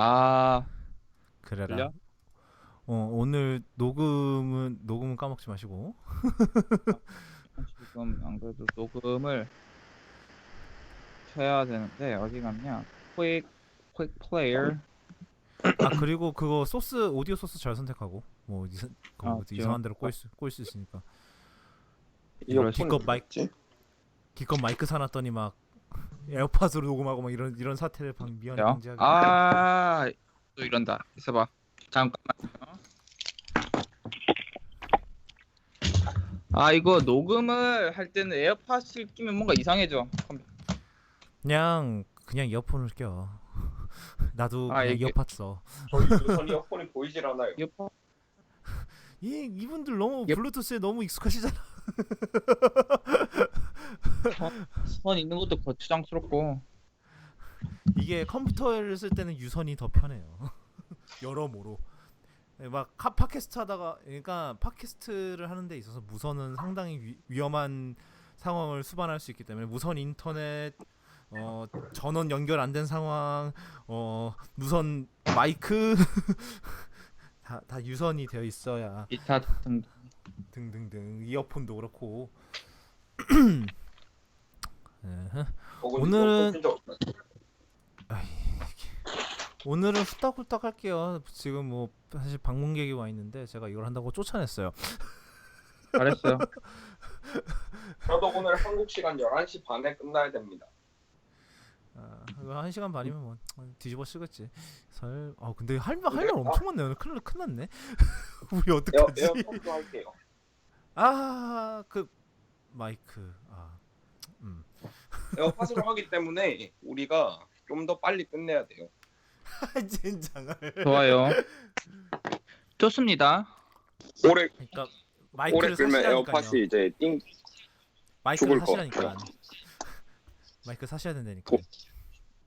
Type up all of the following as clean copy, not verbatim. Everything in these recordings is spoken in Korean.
아, 그래라. 들려? 오늘 녹음은 까먹지 마시고. 아, 지금 안 그래도 녹음을 켜야 되는데 어디 갔냐? quick player. 아, 그리고 그거 오디오 소스 잘 선택하고. 아, 지금 이상한 대로 꼬일 수 있으니까. 이거 이어폰이 어디갔지? 기껏 마이크 사놨더니 막 에어팟으로 녹음하고 막 이런 사태를 미연에 요. 방지하기 위해. 또 이런다. 있어봐. 잠깐만. 이거 녹음을 할 때는 에어팟을 끼면 뭔가 이상해져. 그냥 이어폰을 껴. 나도 그냥 이게 이어팟 써. 저희 유선 이어폰이 보이질 않아요. 이어팟 이분들 너무 이어 블루투스에 너무 익숙하시잖아. 선 있는 것도 거추장스럽고. 이게 컴퓨터를 쓸 때는 유선이 더 편해요. 여러모로. 막 팟캐스트 하다가 그러니까 팟캐스트를 하는 데 있어서 무선은 상당히 위험한 상황을 수반할 수 있기 때문에 무선 인터넷 전원 연결 안 된 상황 무선 마이크 다 유선이 되어 있어야 기타 등 등등등 이어폰도 그렇고. 에헤. 근데 오늘은 진짜 없다. 오늘은 후딱후딱 할게요. 지금 뭐 사실 방문객이 와 있는데 제가 이걸 한다고 쫓아냈어요. 잘했어요. 저도 오늘 한국 시간 11시 반에 끝나야 됩니다. 이거 1시간 반이면 뭐 뒤집어 쓰겠지. 근데 할 말 엄청 많네. 오늘 큰일 났네. 우리 어떡하지? 에어팟도 할게요. 그 마이크. 음. 에어팟으로 하기 때문에 우리가 좀 더 빨리 끝내야 돼요. 젠장을. 좋아요. 좋습니다. 오래 그러니까 오래 마이크를 끌면 사시라니까요. 에어팟이 이제 띵 마이크를 죽을 것 사시라니까. 같아요. 마이크 사셔야 된다니까.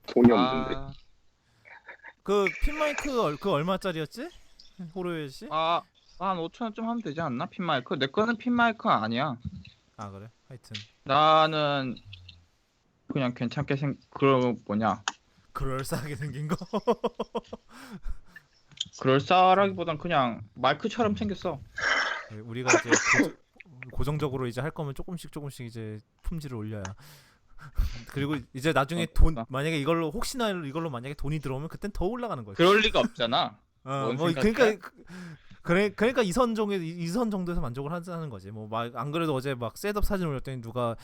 돈이 없는데. 그 핀 마이크 그 얼마짜리였지? 호로에 씨? 한 5,000원쯤 하면 되지 않나? 핀 마이크? 내 거는 핀 마이크 아니야. 그래. 하여튼 나는 그냥 괜찮게 그럴싸하게 생긴 거. 그럴싸하기보단 그냥 마이크처럼 생겼어. 우리가 이제 고정적으로 이제 할 거면 조금씩 이제 품질을 올려야. 그리고 이제 나중에 만약에 혹시나 이걸로 만약에 돈이 들어오면 그땐 더 올라가는 거지. 그럴 리가 없잖아. 그러니까 이선 정도에서 만족을 하자는 거지. 뭐 안 그래도 어제 막 셋업 사진 올렸더니 누가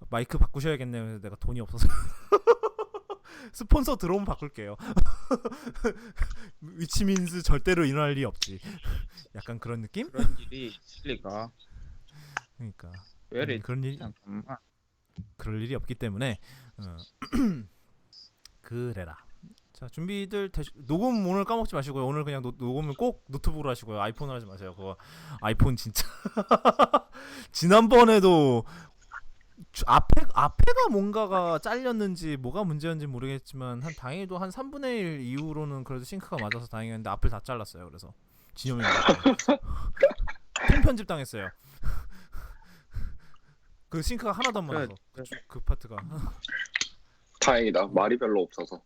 마이크 바꾸셔야겠네요. 그래서 내가 돈이 없어서 스폰서 들어오면 바꿀게요. 위치민스 절대로 일어날 일이 없지. 약간 그런 느낌? 그런 일이 있을 리가. 그러니까 왜 이래? 잠깐만. 그럴 일이 없기 때문에 그래라. 자, 준비들 녹음 오늘 까먹지 마시고요. 오늘 그냥 녹음은 꼭 노트북으로 하시고요. 아이폰으로 하지 마세요. 그거 아이폰 진짜 지난번에도 앞에가 뭔가가 잘렸는지 뭐가 문제였는지 모르겠지만 다행히도 한 3분의 1 이후로는 그래도 싱크가 맞아서 다행이었는데 앞을 다 잘랐어요. 그래서 진영이 통편집 당했어요. 그 싱크가 하나도 안 맞아서 그 파트가. 다행이다. 말이 별로 없어서.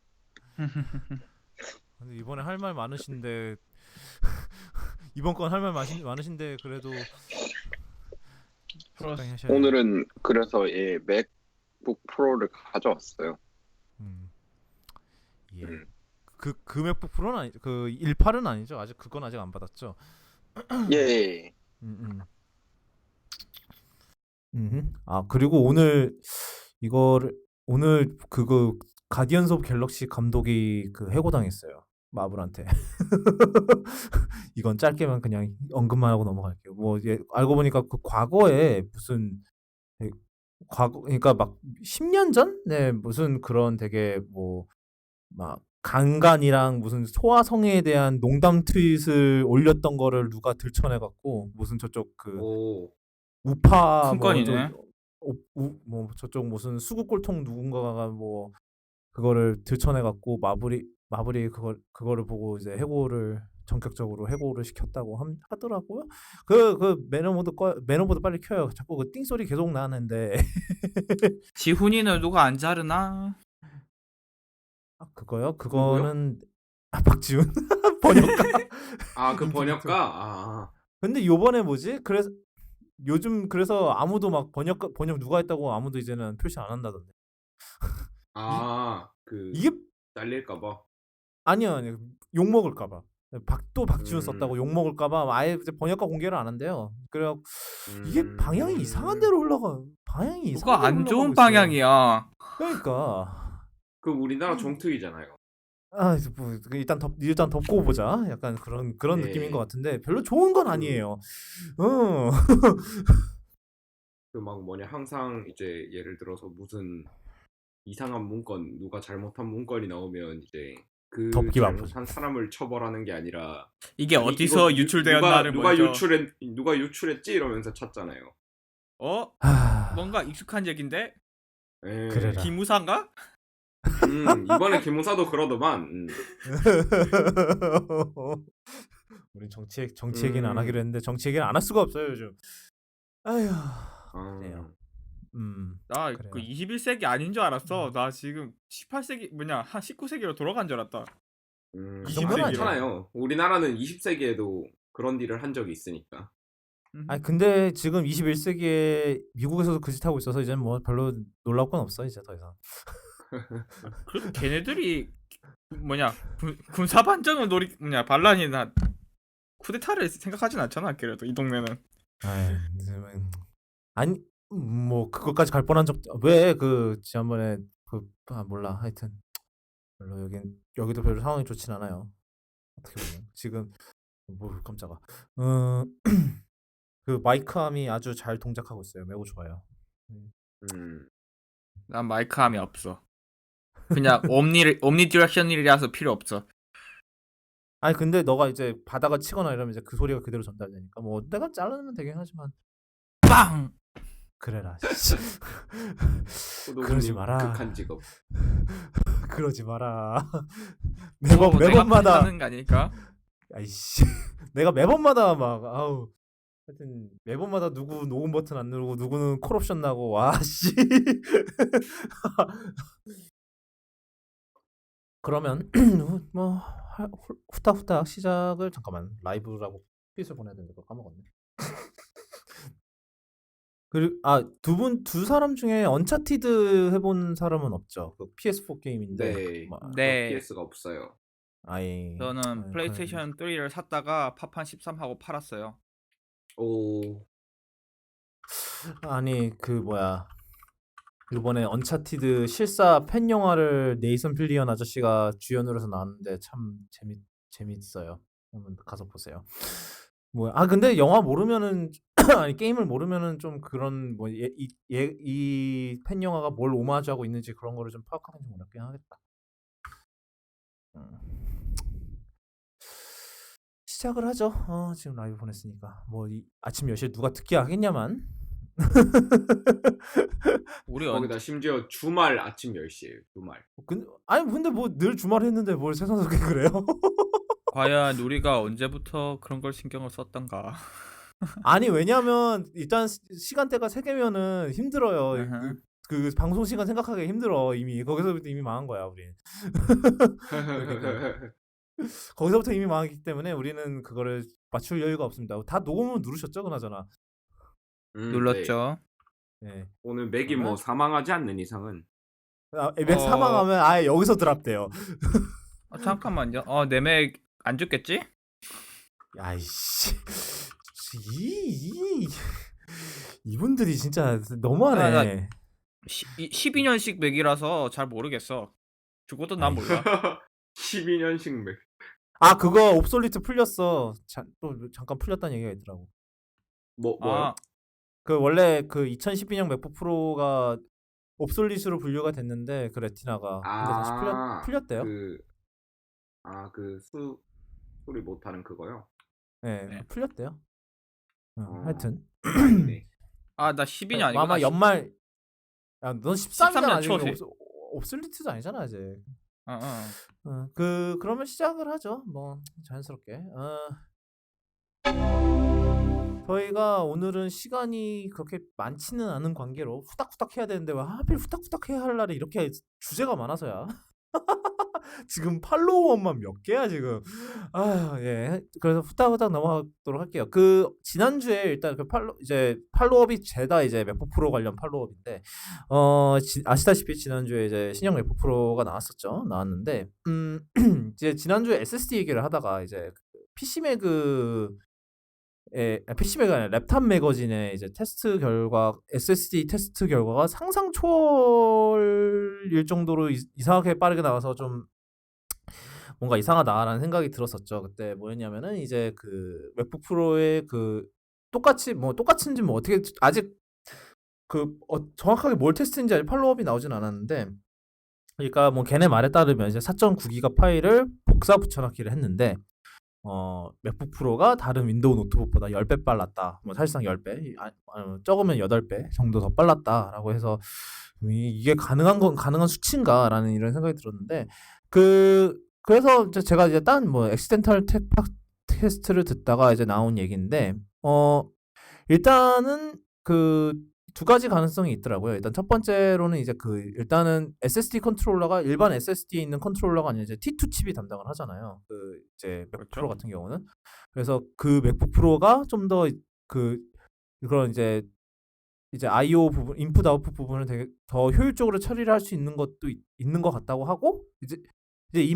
근데 이번에 할 말 많으신데 이번 건 할 말 많으신데 그래도 적당히 하셔야 돼요. 오늘은 그래서 맥북 프로를 가져왔어요. 예. 그 맥북 프로는 그 18은 아니죠? 그건 아직 안 받았죠? 예. 그리고 오늘 그거 가디언스 오브 갤럭시 감독이 그 해고당했어요. 마블한테. 이건 짧게만 그냥 언급만 하고 넘어갈게요. 알고 보니까 그 과거에 무슨 그러니까 막 10년 전? 네, 무슨 그런 되게 막 강간이랑 무슨 소아성애에 대한 농담 트윗을 올렸던 거를 누가 들춰내갖고 무슨 저쪽 그 우파 큰 건이네. 저쪽 무슨 수구꼴통 누군가가 그거를 들춰내갖고 마블이 그거를 보고 이제 전격적으로 해고를 시켰다고 하더라고요. 매너모드 빨리 켜요. 자꾸 그 띵소리 계속 나는데. 지훈이는 누가 안 자르나? 그거요? 그거는 아, 박지훈 번역가. 아, 그 인기 번역가? 아, 근데 요번에 뭐지? 그래서 요즘 그래서 아무도 막 번역 누가 했다고 아무도 이제는 표시 안 한다던데. 그 이게 잘릴까봐. 아니요. 욕 먹을까봐. 또 박지훈 썼다고 음, 욕 먹을까봐 아예 이제 번역가 공개를 안 한대요. 그래 이게 방향이 이상한 음, 데로 흘러가. 방향이 이상한 뭐가 데로 안 흘러가고 좋은 있어. 방향이야. 그러니까 그 우리나라 정특이잖아요. 이제 뭐 일단 덮고 보자. 약간 그런 느낌인 것 네, 같은데 별로 좋은 건 그, 아니에요. 어. 그 막 뭐냐, 항상 이제 예를 들어서 무슨 이상한 문건, 누가 잘못한 문건이 나오면 이제 그 덮기 바쁘죠. 잘못한 사람을 처벌하는 게 아니라, 이게 아니, 어디서 이거 유출되었나를 먼저 누가 유출했지? 이러면서 찾잖아요. 뭔가 익숙한 얘긴데? 예. 그래라. 기무사인가? 이번에 김무사도 그러더만. 우린 정치 얘기는 안 하기로 음, 했는데 정치 얘기는 안 할 수가 없어요 요즘. 아휴 그래요. 나 그 그래요. 21세기 아닌 줄 알았어. 나 지금 18세기 한 19세기로 돌아간 줄 알았다. 그 정도는 아니에요. 20세기로. 괜찮아요. 우리나라는 20세기에도 그런 일을 한 적이 있으니까. 아니 근데 지금 21세기에 미국에서도 그 짓 하고 있어서 이제는 뭐 별로 놀라울 건 없어 이제 더 이상. 그래도 걔네들이 군사 반전을 반란이나 쿠데타를 생각하진 않잖아. 그래도 이 동네는. 아니 뭐 그것까지 갈 뻔한 적 왜 그 지난번에 몰라 하여튼 별로 여기도 별로 상황이 좋진 않아요. 어떻게 보면 지금 뭐 깜짝아. 그 마이크함이 아주 잘 동작하고 있어요. 매우 좋아요. 음, 난 마이크함이 없어. 그냥 옴니 디렉션이라서 필요 없어. 아니 근데 너가 이제 바다가 치거나 이러면 이제 그 소리가 그대로 전달되니까 뭐 내가 자르면 되긴 하지만 빵! 그래라. 그러지 호도군님 마라. 극한 직업. 그러지 마라. 뭐 내가 매번마다 판단하는 거 아닐까? 아이씨 내가 매번마다 막 아우 하여튼 매번마다 누구 녹음 버튼 안 누르고 누구는 콜옵션 나고 와씨 그러면 뭐 후딱후딱 시작을 잠깐만 라이브라고 핏을 보내야 되는데 그거 까먹었네. 그리고 두 사람 중에 언차티드 해본 사람은 없죠. 그 PS4 게임인데 네, 뭐, 네. PS가 없어요. 아예 저는 플레이스테이션 3를 샀다가 파판 13하고 팔았어요. 오, 아니 그 뭐야 이번에 언차티드 실사 팬 영화를 네이선 필리언 아저씨가 주연으로 해서 나왔는데 참 재밌어요. 한번 가서 보세요. 근데 영화 모르면은 아니 게임을 모르면은 좀 그런 이 팬 영화가 뭘 오마주하고 있는지 그런 거를 좀 파악하기 좀 어렵긴 하겠다. 시작을 하죠. 지금 라이브 보냈으니까 아침 10시에 누가 듣기 하겠냐만. 우리 거기다 심지어 주말 아침 10시에요. 주말. 근데 뭐 늘 주말 했는데 뭘 세상스럽게 그래요? 과연 우리가 언제부터 그런 걸 신경을 썼던가. 아니 왜냐면 일단 시간대가 3개면은 힘들어요. 그 방송 시간 생각하기 힘들어. 이미 거기서부터 이미 망한 거야 우리. 거기서부터 이미 망했기 때문에 우리는 그거를 맞출 여유가 없습니다. 다 녹음은 누르셨죠, 그나저나. 눌렀죠. 네. 오늘 맥이 뭐 사망하지 않는 이상은. 맥 사망하면 아예 여기서 드랍돼요. 잠깐만요. 내 맥 안 죽겠지? 야이씨. 이분들이 진짜 너무하네. 12년식 맥이라서 잘 모르겠어. 죽어도 난 몰라. 12년식 맥. 그거 옵솔리트 풀렸어. 또 잠깐 풀렸다는 얘기가 있더라고. 뭐요? 그 원래 그 2012년 맥북 프로가 옵솔리트로 분류가 됐는데 그 레티나가 근데 다시 풀렸대요. 그 소리 못하는 그거요? 네. 풀렸대요. 하여튼 나 12년 아니고 아마 연말 넌 13년 아니고 초세. 옵솔리트도 아니잖아 이제. 어. 그러면 시작을 하죠. 뭐 자연스럽게. 저희가 오늘은 시간이 그렇게 많지는 않은 관계로 후딱후딱 해야 되는데 왜 하필 후딱후딱 해야 할 날에 이렇게 주제가 많아서야. 지금 팔로워만 몇 개야 지금. 아, 예. 그래서 후딱후딱 넘어가도록 할게요. 그 지난주에 일단 그 팔로업이 죄다 이제 맥북 프로 관련 팔로업인데 아시다시피 지난주에 이제 신형 맥북 프로가 나왔는데 이제 지난주에 SSD 얘기를 하다가 이제 PC 매그 PC매가 아니라 랩탑 매거진의 이제 테스트 결과 SSD 테스트 결과가 상상 초월일 정도로 이상하게 빠르게 나와서 좀 뭔가 이상하다라는 생각이 들었었죠. 그때 뭐였냐면은 이제 그 맥북 프로의 그 똑같은지 뭐 어떻게 아직 정확하게 뭘 테스트했는지 아직 팔로우업이 나오진 않았는데, 그러니까 뭐 걔네 말에 따르면 이제 4.9기가 파일을 복사 붙여넣기를 했는데 맥북 프로가 다른 윈도우 노트북보다 10배 빨랐다. 뭐 사실상 10배, 적으면 8배 정도 더 빨랐다라고 해서 이게 가능한 수치인가라는 이런 생각이 들었는데 그래서 이제 제가 이제 딴 뭐 엑시덴탈 테스트를 듣다가 이제 나온 얘기인데 일단은 그 두 가지 가능성이 있더라고요. 일단 첫 번째로는 이제 일단은 SSD 컨트롤러가 일반 SSD에 있는 컨트롤러가 아니라 이제 T2 칩이 담당을 하잖아요. 이제 맥북 프로 같은 경우는. 그래서 그 맥북 프로가 좀 더 그런 이제 I/O 부분, 인풋 아웃풋 부분을 되게 더 효율적으로 처리를 할 수 있는 것도 있는 것 같다고 하고, 이제 이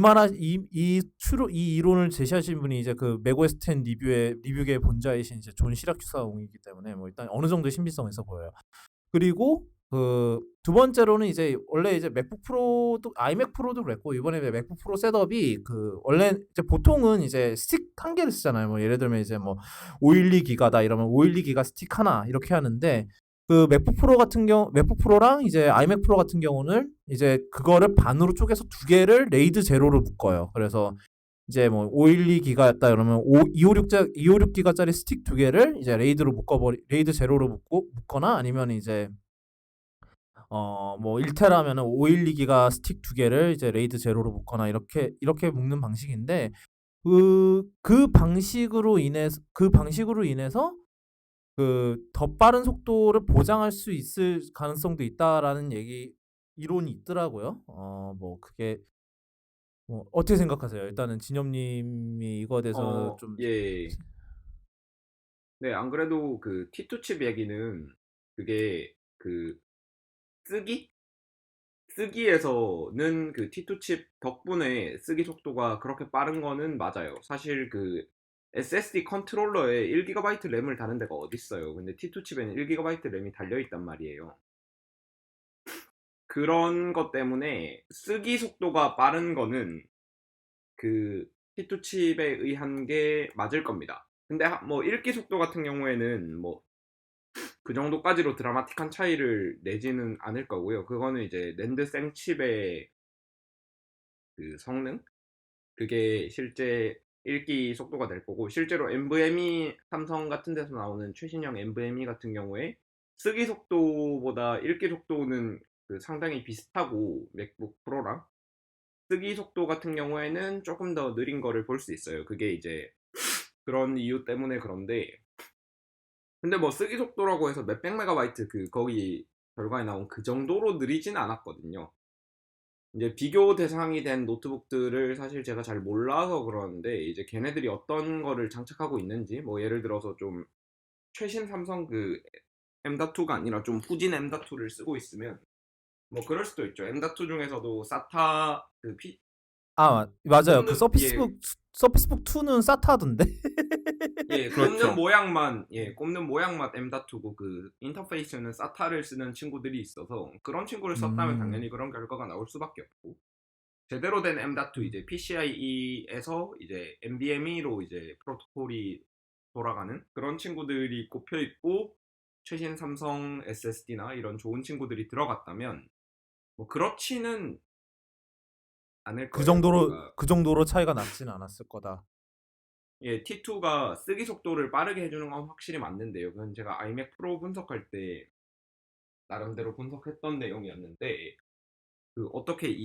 이론을 제시하신 분이 이제 그 맥OS 10 리뷰계의 본자이신 이제 존 시라큐사옹이기 때문에 뭐 일단 어느 정도의 신빙성이 있어 보여요. 그리고 두 번째로는 이제 원래 이제 맥북 프로도 아이맥 프로도 그랬고 이번에 맥북 프로 셋업이 원래 이제 보통은 이제 스틱 한 개를 쓰잖아요. 뭐 예를 들면 이제 뭐 512기가다 이러면 512기가 스틱 하나 이렇게 하는데, 맥북 프로랑 이제 아이맥 프로 같은 경우는 이제 그거를 반으로 쪼개서 두 개를 레이드 제로로 묶어요. 그래서 이제 뭐 512기가였다 그러면 256기가짜리 스틱 두 개를 이제 레이드 제로로 묶거나 아니면 이제 뭐 1테라면은 512기가 스틱 두 개를 이제 레이드 제로로 묶거나 이렇게 묶는 방식인데, 그 방식으로 인해서 더 빠른 속도를 보장할 수 있을 가능성도 있다라는 이론이 있더라고요. 뭐 그게 뭐 어떻게 생각하세요? 일단은 진엽님이 이거에 대해서 좀 예. 네, 안 그래도 그 T2 칩 얘기는 그게 쓰기에서는 그 T2 칩 덕분에 쓰기 속도가 그렇게 빠른 거는 맞아요. 사실 SSD 컨트롤러에 1GB 램을 다는 데가 어딨어요. 근데 T2 칩에는 1GB 램이 달려있단 말이에요. 그런 것 때문에 쓰기 속도가 빠른 거는 그 T2 칩에 의한 게 맞을 겁니다. 근데 뭐 읽기 속도 같은 경우에는 뭐 그 정도까지로 드라마틱한 차이를 내지는 않을 거고요. 그거는 이제 낸드 생칩의 성능? 그게 실제 읽기 속도가 될 거고, 실제로 NVMe 삼성 같은 데서 나오는 최신형 NVMe 같은 경우에 쓰기 속도보다 읽기 속도는 상당히 비슷하고, 맥북 프로랑 쓰기 속도 같은 경우에는 조금 더 느린 거를 볼 수 있어요. 그게 이제 그런 이유 때문에 그런데, 근데 뭐 쓰기 속도라고 해서 몇백 메가바이트 거기 결과에 나온 그 정도로 느리진 않았거든요. 이제 비교 대상이 된 노트북들을 사실 제가 잘 몰라서 그러는데, 이제 걔네들이 어떤 거를 장착하고 있는지, 뭐 예를 들어서 좀 최신 삼성 M.2가 아니라 좀 후진 M.2를 쓰고 있으면 뭐 그럴 수도 있죠. M.2 중에서도 SATA 맞아요. 그 예, 서피스북 2는 사타던데. 예, 그렇죠. 꼽는 모양만 M.2고 인터페이스는 SATA를 쓰는 친구들이 있어서, 그런 친구를 썼다면 당연히 그런 결과가 나올 수밖에 없고, 제대로 된 M.2 이제 PCIe에서 이제 NVMe로 이제 프로토콜이 돌아가는 그런 친구들이 꼽혀 있고, 최신 삼성 SSD나 이런 좋은 친구들이 들어갔다면 뭐 그렇지는 않을 거예요. 그 정도로 차이가 났지는 않았을 거다. 예, T2가 쓰기 속도를 빠르게 해주는 건 확실히 맞는데요. 그건 제가 아이맥 프로 분석할 때 나름대로 분석했던 내용이었는데, 어떻게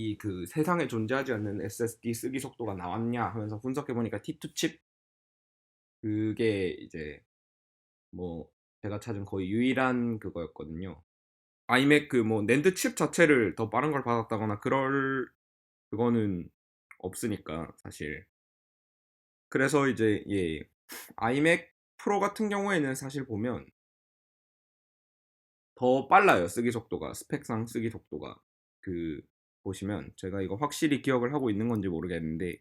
세상에 존재하지 않는 SSD 쓰기 속도가 나왔냐 하면서 분석해보니까 T2 칩 그게 이제 뭐 제가 찾은 거의 유일한 그거였거든요. 아이맥 낸드 칩 자체를 더 빠른 걸 받았다거나 그거는 없으니까 사실. 그래서 이제 아이맥 프로 같은 경우에는 사실 보면 더 빨라요. 쓰기 속도가. 스펙상 쓰기 속도가. 그 보시면 제가 이거 확실히 기억을 하고 있는 건지 모르겠는데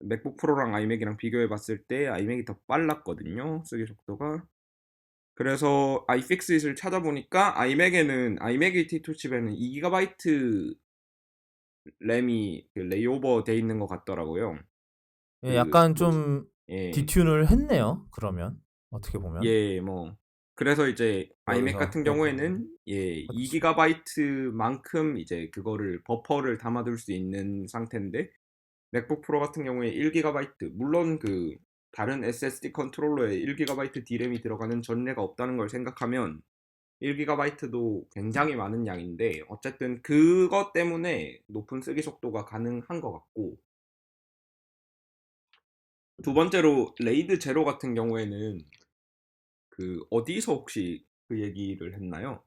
맥북 프로랑 아이맥이랑 비교해 봤을 때 아이맥이 더 빨랐거든요. 쓰기 속도가. 그래서 iFixit을 찾아보니까 아이맥의 T2 칩에는 2GB 램이 그 레이오버 돼 있는 것 같더라고요. 예, 그 약간 뭐지? 좀 예. 디튠을 했네요. 그러면 어떻게 보면. 예, 뭐 그래서 이제 아이맥 여기서 같은 예, 경우에는 그렇지. 2GB만큼 이제 그거를 버퍼를 담아둘 수 있는 상태인데 맥북 프로 같은 경우에 1GB 물론 그 다른 SSD 컨트롤러에 1GB D램이 들어가는 전례가 없다는 걸 생각하면 1GB도 굉장히 많은 양인데 어쨌든 그것 때문에 높은 쓰기 속도가 가능한 것 같고 두 번째로 레이드 제로 같은 경우에는 그 어디서 혹시 그 얘기를 했나요?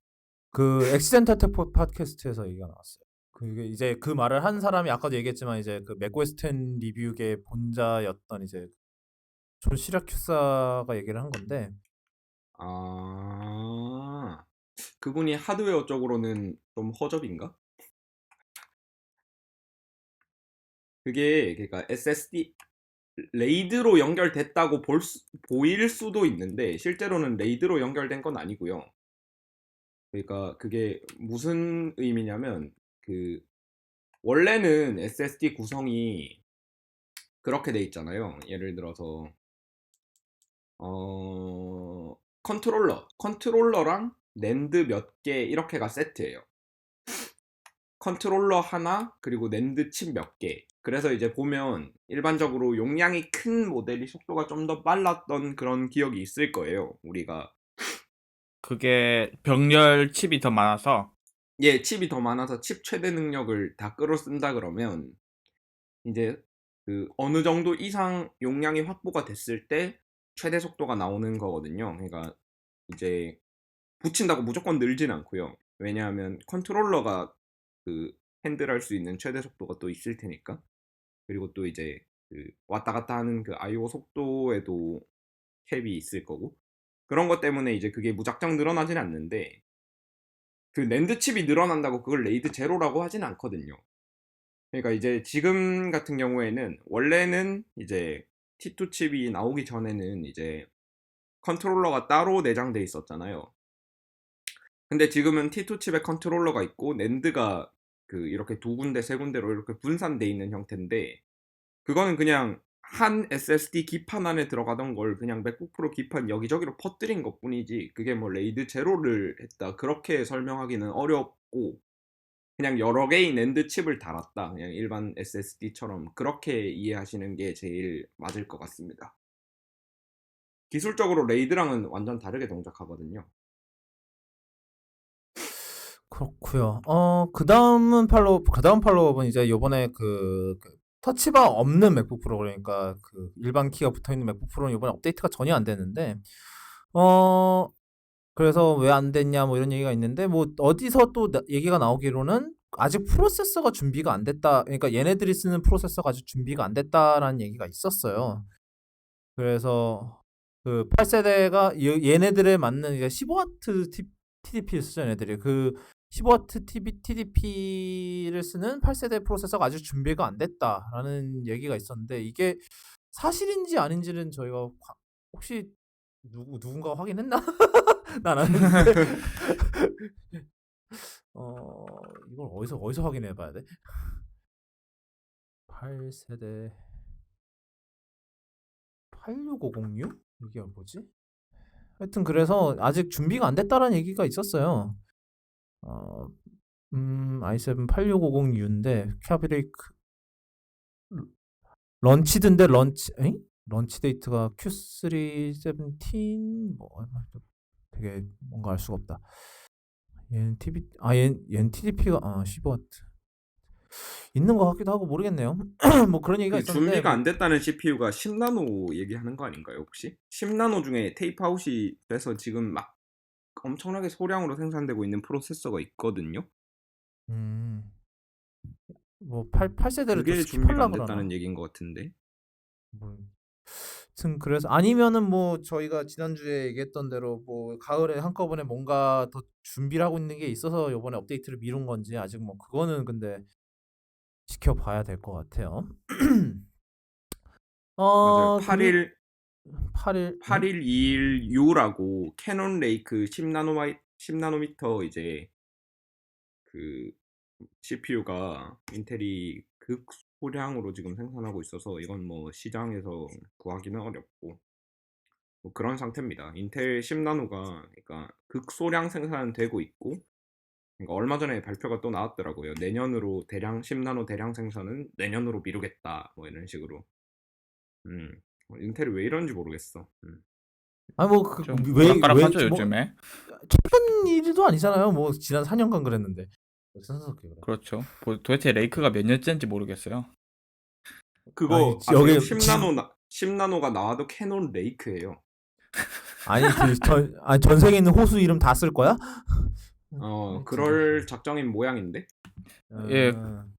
그 엑시덴탈 테포 팟캐스트에서 얘기가 나왔어요. 그게 이제 그 말을 한 사람이 아까도 얘기했지만 이제 그 맥웨스턴 리뷰의 본자였던 이제 존 시라큐사가 얘기를 한 건데 아, 그분이 하드웨어 쪽으로는 좀 허접인가? 그게 그러니까 SSD 레이드로 연결됐다고 보일 수도 있는데 실제로는 레이드로 연결된 건 아니고요. 그러니까 그게 무슨 의미냐면 그 원래는 SSD 구성이 그렇게 돼 있잖아요. 예를 들어서 컨트롤러랑 낸드 몇 개 이렇게가 세트예요. 컨트롤러 하나 그리고 낸드 칩 몇 개. 그래서 이제 보면 일반적으로 용량이 큰 모델이 속도가 좀 더 빨랐던 그런 기억이 있을 거예요. 우리가 그게 병렬 칩이 더 많아서 칩이 더 많아서 칩 최대 능력을 다 끌어 쓴다 그러면 이제 그 어느 정도 이상 용량이 확보가 됐을 때 최대 속도가 나오는 거거든요. 그러니까 이제 붙인다고 무조건 늘진 않고요. 왜냐하면 컨트롤러가 그 핸들할 수 있는 최대 속도가 또 있을 테니까. 그리고 또 이제 그 왔다 갔다 하는 그 IO 속도에도 캡이 있을 거고. 그런 것 때문에 이제 그게 무작정 늘어나진 않는데 그 낸드 칩이 늘어난다고 그걸 레이드 제로라고 하진 않거든요. 그러니까 이제 지금 같은 경우에는 원래는 이제 T2 칩이 나오기 전에는 이제 컨트롤러가 따로 내장돼 있었잖아요. 근데 지금은 T2 칩에 컨트롤러가 있고 낸드가 그 이렇게 두 군데 세 군데로 이렇게 분산돼 있는 형태인데 그거는 그냥 한 SSD 기판 안에 들어가던 걸 그냥 맥북 프로 기판 여기저기로 퍼뜨린 것뿐이지 그게 뭐 레이드 제로를 했다 그렇게 설명하기는 어렵고 그냥 여러 개의 낸드 칩을 달았다 그냥 일반 SSD처럼 그렇게 이해하시는 게 제일 맞을 것 같습니다. 기술적으로 레이드랑은 완전 다르게 동작하거든요. 그렇고요. 그다음 팔로업은 이제 요번에 그 터치바 없는 맥북 프로 그러니까 그 일반 키가 붙어 있는 맥북 프로는 요번에 업데이트가 전혀 안 됐는데 어 그래서 왜 안 됐냐 뭐 이런 얘기가 있는데 뭐 어디서 또 얘기가 나오기로는 아직 프로세서가 준비가 안 됐다. 그러니까 얘네들이 쓰는 프로세서가 아직 준비가 안 됐다라는 얘기가 있었어요. 그래서 그 8세대가 얘네들에 맞는 이제 15W TDP를 쓰죠, 얘네들이. 그 15W TDP를 쓰는 8세대 프로세서가 아직 준비가 안 됐다라는 얘기가 있었는데 이게 사실인지 아닌지는 저희가 혹시 누군가 확인했나? 난 안 했는데. 이걸 어디서 확인해 봐야 돼? 8세대 86506? 이게 뭐지? 하여튼 그래서 아직 준비가 안 됐다라는 얘기가 있었어요. 어, i7 8650U인데 캬브레이크 런치드인데 런치 데이트가 Q3 17 뭐 되게 뭔가 알 수가 없다. 얘는 TDP가 15W 있는 것 같기도 하고 모르겠네요. 뭐 그런 얘기가 그 있었는데 준비가 뭐 안 됐다는 CPU가 10나노 얘기하는 거 아닌가요, 혹시? 10나노 중에 테이프 아웃이 돼서 지금 막 엄청나게 소량으로 생산되고 있는 프로세서가 있거든요. 음, 뭐 8세대를 또 그게 준비가 스킵하려 안 그러나? 됐다는 얘기인 것 같은데. 뭐, 하여튼 그래서 아니면은 뭐 저희가 지난주에 얘기했던 대로 뭐 가을에 한꺼번에 뭔가 더 준비를 하고 있는 게 있어서 요번에 업데이트를 미룬 건지 아직 뭐 그거는 근데 지켜봐야 될 것 같아요. 맞아요. 그리고 8일 8일 8121U라고 캐논 레이크 10나노미터 이제 그 CPU가 인텔이 극소량으로 지금 생산하고 있어서 이건 뭐 시장에서 구하기는 어렵고 뭐 그런 상태입니다. 인텔 10나노가 그러니까 극소량 생산되고 있고 그러니까 얼마 전에 발표가 또 나왔더라고요. 내년으로 대량 10나노 대량 생산은 내년으로 미루겠다. 뭐 이런 식으로. 음. 인텔이 왜 이런지 모르겠어. 아니 뭐 좀 그왜왜 오락가락하죠 뭐 요즘에. 최근 일도 아니잖아요. 뭐 지난 4년간 그랬는데. 선수롭게 그래. 그렇죠. 도대체 레이크가 몇 년째인지 모르겠어요. 그거 아니, 아세요? 여기 10나노가 나와도 캐논 레이크예요. 아니 전 세계에 있는 호수 이름 다 쓸 거야? 그럴 작정인 모양인데. 예.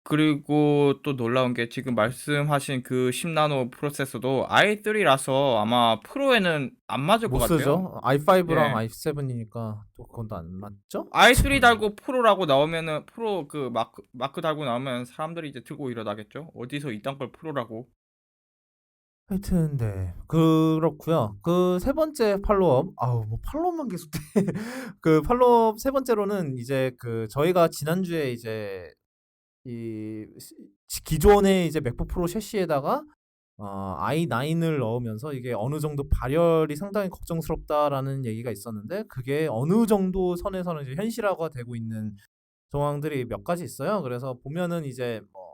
그리고 또 놀라운 게 지금 말씀하신 그 10나노 프로세서도 i3라서 아마 프로에는 안 맞을 것 못 같아요. 쓰죠. i5랑 예. i7이니까 또 그건 안 맞죠? i3 달고 프로라고 나오면은 프로 그 마크 달고 나오면 사람들이 이제 들고 일어나겠죠. 어디서 이딴 걸 프로라고. 하여튼 네 그렇고요. 그 세 번째 팔로업 아우 뭐 팔로업만 계속 돼. 그 팔로업 세 번째로는 이제 그 저희가 지난주에 이제 이 기존의 이제 맥북 프로 셰시에다가 i9을 넣으면서 이게 어느 정도 발열이 상당히 걱정스럽다라는 얘기가 있었는데 그게 어느 정도 선에서는 이제 현실화가 되고 있는 정황들이 몇 가지 있어요. 그래서 보면은 이제 뭐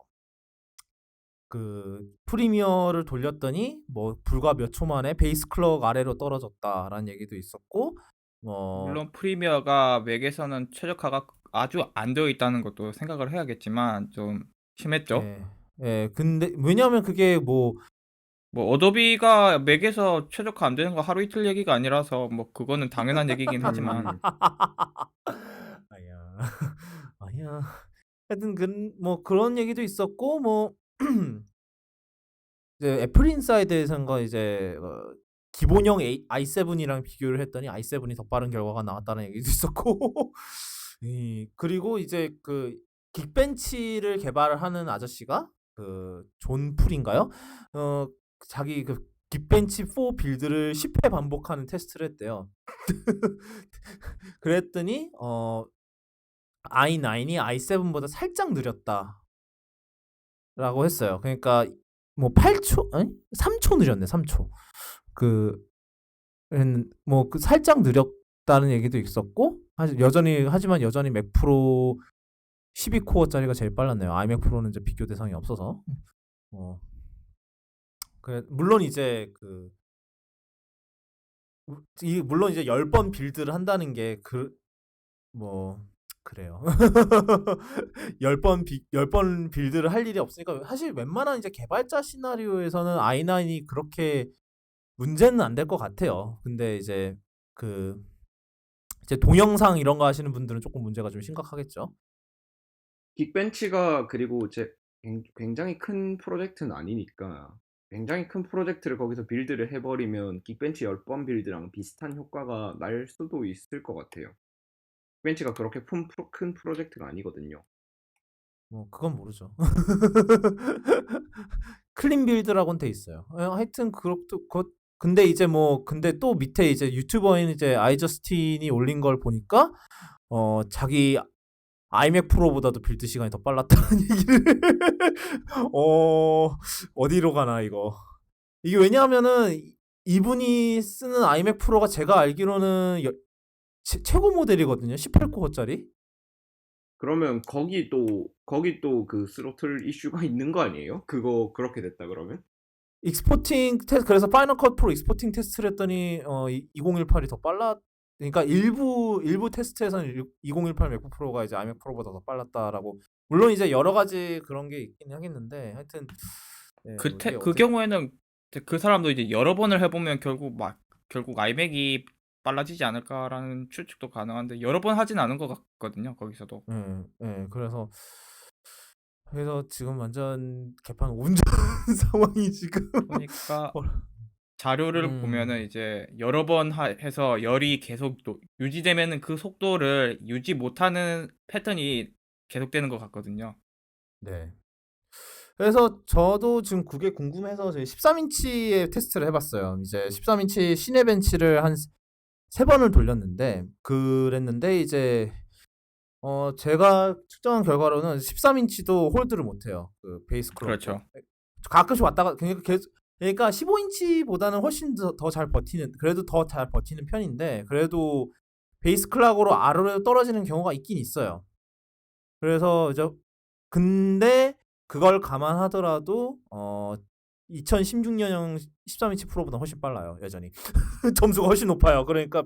그 프리미어를 돌렸더니 뭐 불과 몇 초 만에 베이스 클럭 아래로 떨어졌다라는 얘기도 있었고 뭐 물론 프리미어가 맥에서는 최적화가 아주 안 되어 있다는 것도 생각을 해야겠지만 좀 심했죠. 예. 예. 근데 왜냐하면 그게 뭐 뭐 어도비가 맥에서 최적화 안 되는 거 하루 이틀 얘기가 아니라서 뭐 그거는 당연한 얘기긴 하지만 아야. 아니야. 하여튼 뭐 그런 얘기도 있었고 뭐 이제 애플 인사이드에선가 이제 기본형 i7이랑 비교를 했더니 i7이 더 빠른 결과가 나왔다는 얘기도 있었고 그리고 이제 그 긱벤치를 개발하는 아저씨가 그 존 풀인가요? 자기 그 긱벤치 4 빌드를 10회 반복하는 테스트를 했대요. 그랬더니 i9이 i7보다 살짝 느렸다라고 했어요. 그러니까 뭐 8초, 아니 3초 느렸네, 3초. 뭐 그 살짝 느렸다는 얘기도 있었고, 하지만 여전히 맥 프로 12코어짜리가 제일 빨랐네요. 아이맥 프로는 이제 비교 대상이 없어서. 그래, 물론 이제 물론 이제 10번 빌드를 한다는 게 뭐 그래요. 10번 빌드를 할 일이 없으니까 사실 웬만한 이제 개발자 시나리오에서는 i9이 그렇게 문제는 안 될 것 같아요. 근데 이제 이제 동영상 이런 거 하시는 분들은 조금 문제가 좀 심각하겠죠. 긱벤치가 그리고 굉장히 큰 프로젝트는 아니니까 굉장히 큰 프로젝트를 거기서 빌드를 해버리면 긱벤치 10번 빌드랑 비슷한 효과가 날 수도 있을 것 같아요. 긱벤치가 그렇게 큰 프로젝트가 아니거든요. 뭐 그건 모르죠. 클린 빌드라고는 돼 있어요. 하여튼 근데 이제 근데 또 밑에 이제 유튜버인 이제 아이저스틴이 올린 걸 보니까 자기 아이맥 프로보다도 빌드 시간이 더 빨랐다는 얘기를 어디로 가나 이거. 이게 왜냐하면은 이분이 쓰는 아이맥 프로가 제가 알기로는 최고 모델이거든요. 18코어짜리. 그러면 거기 또 그 스로틀 이슈가 있는 거 아니에요? 그거 그렇게 됐다 그러면? 익스포팅 테스트 그래서 파이널 컷 프로 익스포팅 테스트를 했더니 2018이 더 빨랐. 그러니까 일부 테스트에서는 2018 맥북 프로가 이제 아이맥 프로보다 더 빨랐다라고. 물론 이제 여러 가지 그런 게 있긴 하겠는데 하여튼 그 경우에는 그 사람도 이제 여러 번을 해보면 결국 아이맥이 빨라지지 않을까라는 추측도 가능한데 여러 번 하진 않은 것 같거든요. 거기서도. 그래서 그래서 지금 완전 개판 온전 상황이 지금. 그러니까 어, 자료를 보면은 이제 여러 번 해서 열이 계속 유지되면은 그 속도를 유지 못하는 패턴이 계속되는 것 같거든요. 네. 그래서 저도 지금 그게 궁금해서 저희 13인치의 테스트를 해봤어요. 이제 13인치 시네벤치를 한 세 번을 돌렸는데 그랬는데 이제 제가 측정한 결과로는 13인치도 홀드를 못해요. 그 베이스 클럭도 그렇죠. 가끔씩 왔다가 그러니까 15인치보다는 훨씬 더 잘 버티는 그래도 더 잘 버티는 편인데 그래도 베이스 클락으로 아래로 떨어지는 경우가 있긴 있어요. 그래서 이제 근데 그걸 감안하더라도 2016년형 13인치 프로보다 훨씬 빨라요. 여전히 점수가 훨씬 높아요. 그러니까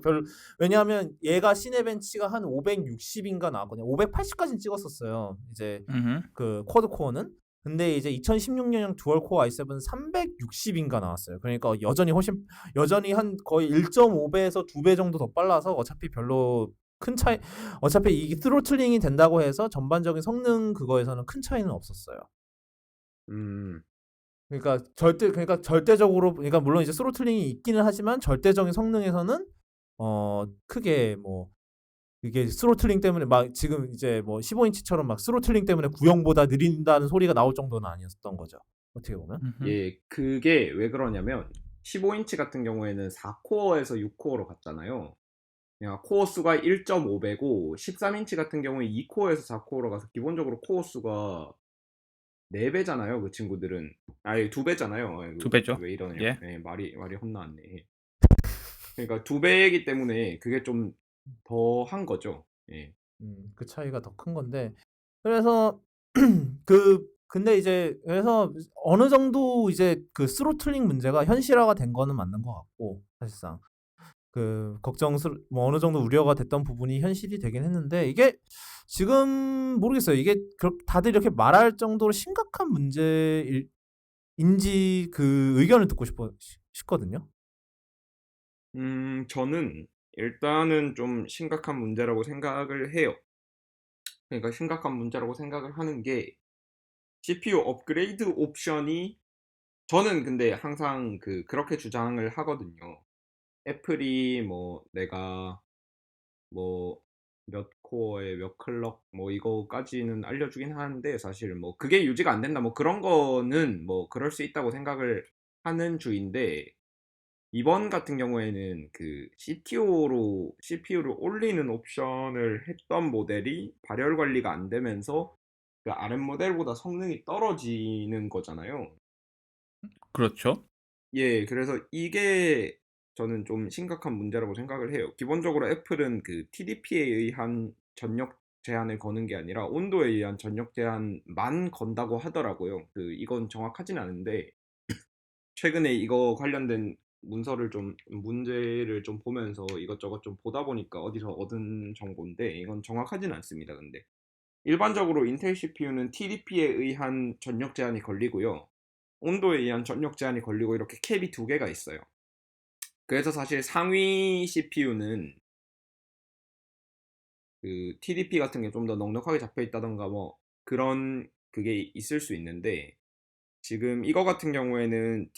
왜냐하면 얘가 시네벤치가 한 560인가 나왔거든요. 580까지는 찍었었어요. 이제 음. 그 쿼드 코어는. 근데 이제 2016년형 듀얼 코어 i7 360인가 나왔어요. 그러니까 여전히 한 거의 1.5배에서 2배 정도 더 빨라서 어차피 별로 큰 차이 어차피 이게 스로틀링이 된다고 해서 전반적인 성능 그거에서는 큰 차이는 없었어요. 음, 그러니까 절대적으로 그러니까 물론 이제 스로틀링이 있기는 하지만 절대적인 성능에서는 크게 뭐 이게 스로틀링 때문에 막 지금 이제 뭐 15인치처럼 막 스로틀링 때문에 구형보다 느린다는 소리가 나올 정도는 아니었던 거죠. 어떻게 보면. 예, 그게 왜 그러냐면 15인치 같은 경우에는 4코어에서 6코어로 갔잖아요. 그냥 코어 수가 1.5배고 13인치 같은 경우에 2코어에서 4코어로 가서 기본적으로 코어 수가 4배잖아요. 그 친구들은. 아니 2배잖아요. 아이고, 두 배죠. 왜 이러냐. 예. 네, 말이 헛나왔네. 그러니까 2배이기 때문에 그게 좀 더 한 거죠. 예. 그 차이가 더 큰 건데 그래서 근데 이제 그래서 어느 정도 이제 그 스로틀링 문제가 현실화가 된 거는 맞는 것 같고 사실상 뭐 어느 정도 우려가 됐던 부분이 현실이 되긴 했는데 이게 지금 모르겠어요. 이게 다들 이렇게 말할 정도로 심각한 문제인지 그 의견을 듣고 싶거든요. 저는 일단은 좀 심각한 문제라고 생각을 해요. 그러니까 심각한 문제라고 생각을 하는 게 CPU 업그레이드 옵션이 저는 근데 항상 그렇게 주장을 하거든요. 애플이 뭐 내가 뭐 몇 코어에 몇 클럭 뭐 이거까지는 알려주긴 하는데 사실 뭐 그게 유지가 안 된다 뭐 그런 거는 뭐 그럴 수 있다고 생각을 하는 주인데 이번 같은 경우에는 그 CPU를 올리는 옵션을 했던 모델이 발열 관리가 안 되면서 그 RM 모델보다 성능이 떨어지는 거잖아요. 그렇죠. 예, 그래서 이게 저는 좀 심각한 문제라고 생각을 해요. 기본적으로 애플은 그 TDP에 의한 전력 제한을 거는 게 아니라 온도에 의한 전력 제한만 건다고 하더라고요. 이건 정확하진 않은데 최근에 이거 관련된 문제를 좀 보면서 이것저것 좀 보다 보니까 어디서 얻은 정보인데 이건 정확하진 않습니다. 근데 일반적으로 인텔 CPU는 TDP에 의한 전력 제한이 걸리고요. 온도에 의한 전력 제한이 걸리고 이렇게 캡이 두 개가 있어요. 그래서 사실 상위 CPU는 그 TDP 같은 게 좀 더 넉넉하게 잡혀 있다던가 뭐 그런 그게 있을 수 있는데 지금 이거 같은 경우에는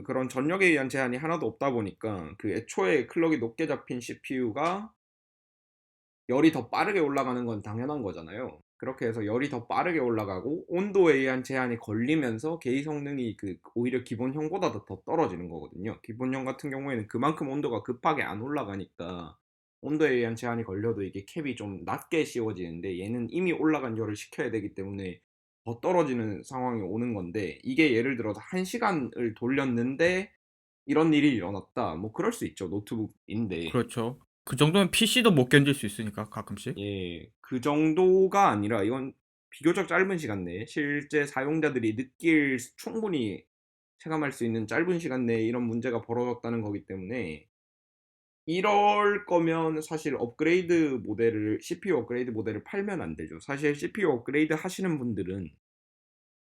그런 전력에 의한 제한이 하나도 없다 보니까 그 애초에 클럭이 높게 잡힌 CPU가 열이 더 빠르게 올라가는 건 당연한 거잖아요. 그렇게 해서 열이 더 빠르게 올라가고 온도에 의한 제한이 걸리면서 계기 성능이 오히려 기본형보다 더 떨어지는 거거든요. 기본형 같은 경우에는 그만큼 온도가 급하게 안 올라가니까 온도에 의한 제한이 걸려도 이게 캡이 좀 낮게 씌워지는데 얘는 이미 올라간 열을 식혀야 되기 때문에 더 떨어지는 상황이 오는 건데 이게 예를 들어서 1시간을 돌렸는데 이런 일이 일어났다. 뭐 그럴 수 있죠. 노트북인데. 그렇죠. 그 정도면 PC도 못 견딜 수 있으니까 가끔씩. 예, 그 정도가 아니라 이건 비교적 짧은 시간 내에 실제 사용자들이 충분히 체감할 수 있는 짧은 시간 내에 이런 문제가 벌어졌다는 거기 때문에 이럴 거면 사실 CPU 업그레이드 모델을 팔면 안 되죠. 사실 CPU 업그레이드 하시는 분들은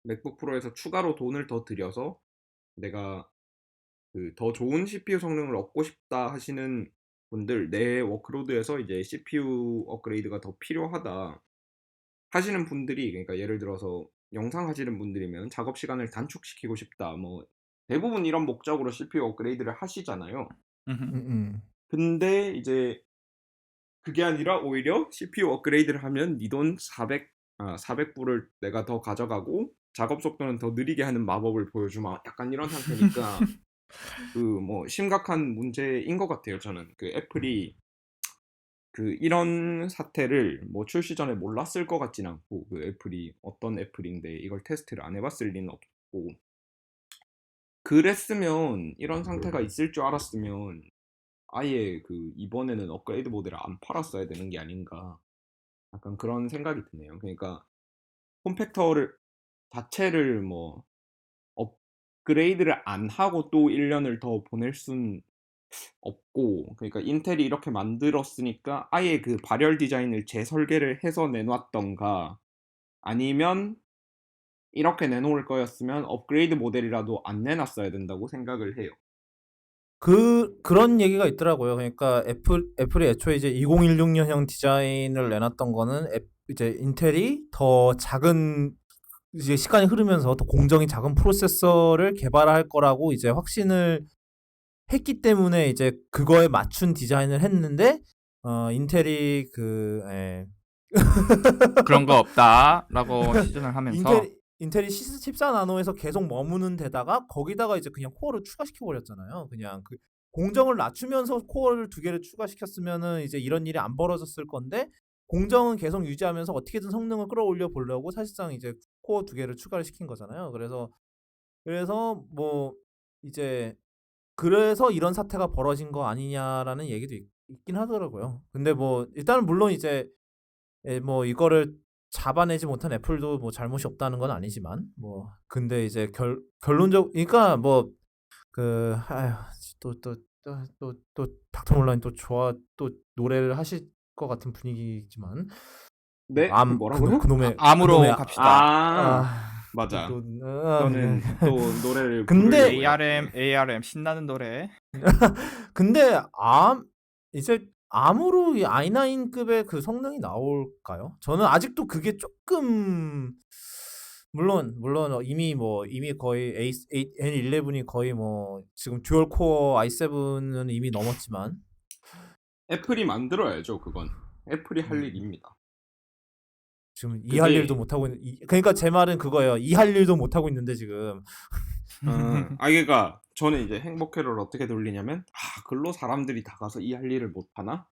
맥북 프로에서 추가로 돈을 더 들여서 내가 더 좋은 CPU 성능을 얻고 싶다 하시는 분들, 내 워크로드에서 이제 CPU 업그레이드가 더 필요하다 하시는 분들이, 그러니까 예를 들어서 영상 하시는 분들이면 작업 시간을 단축시키고 싶다. 뭐 대부분 이런 목적으로 CPU 업그레이드를 하시잖아요. 음흠. 근데 이제 그게 아니라 오히려 CPU 업그레이드를 하면 네 돈 400불을 내가 더 가져가고 작업 속도는 더 느리게 하는 마법을 보여주마. 약간 이런 상태니까 그 뭐 심각한 문제인 것 같아요. 저는 그 애플이 그 이런 사태를 뭐 출시 전에 몰랐을 것 같진 않고 그 애플이 어떤 애플인데 이걸 테스트를 안 해봤을 리는 없고 그랬으면 이런 상태가 있을 줄 알았으면 아예 그 이번에는 업그레이드 모델을 안 팔았어야 되는 게 아닌가 약간 그런 생각이 드네요. 그러니까 폼팩터를 자체를 뭐 업그레이드를 안 하고 또 1년을 더 보낼 순 없고 그러니까 인텔이 이렇게 만들었으니까 아예 그 발열 디자인을 재설계를 해서 내놨던가 아니면 이렇게 내놓을 거였으면 업그레이드 모델이라도 안 내놨어야 된다고 생각을 해요. 그런 얘기가 있더라고요. 그러니까 애플이 애초에 이제 2016년형 디자인을 내놨던 거는 이제 인텔이 더 작은 이제 시간이 흐르면서 더 공정이 작은 프로세서를 개발할 거라고 이제 확신을 했기 때문에 이제 그거에 맞춘 디자인을 했는데 인텔이 그런 거 없다라고 시전을 하면서 인텔이 14나노에서 계속 머무는 데다가 거기다가 이제 그냥 코어를 추가시켜 버렸잖아요. 그냥 그 공정을 낮추면서 코어를 두 개를 추가시켰으면은 이제 이런 일이 안 벌어졌을 건데 공정은 계속 유지하면서 어떻게든 성능을 끌어올려 보려고 사실상 이제 코어 두 개를 추가를 시킨 거잖아요. 그래서 뭐 이제 그래서 이런 사태가 벌어진 거 아니냐라는 얘기도 있긴 하더라고요. 근데 뭐 일단은 물론 이제 뭐 이거를 잡아내지 못한 애플도 뭐 잘못이 없다는 건 아니지만 뭐 근데 이제 결론적 그러니까 뭐 그 아휴 또 닥터몰라님 또 노래를 하실 것 같은 분위기지만 네? 뭐라고요? 그놈의 암으로 그놈의 갑시다. 맞아. 또 저는 또 노래를 근데 부르려고요. ARM 신나는 노래. 근데 이제 암으로 이 i9급의 그 성능이 나올까요? 저는 아직도 그게 조금 물론 이미 거의 N11이 거의 뭐 지금 듀얼 코어 i7은 이미 넘었지만 애플이 만들어야죠, 그건. 애플이 할 음. 일입니다. 지금 이할 그게 일도 못 하고 그러니까 제 말은 그거예요. 이할 일도 못 하고 있는데 지금 그러니까 저는 이제 행복회로를 어떻게 돌리냐면 글로 사람들이 다 가서 이 할 일을 못 하나?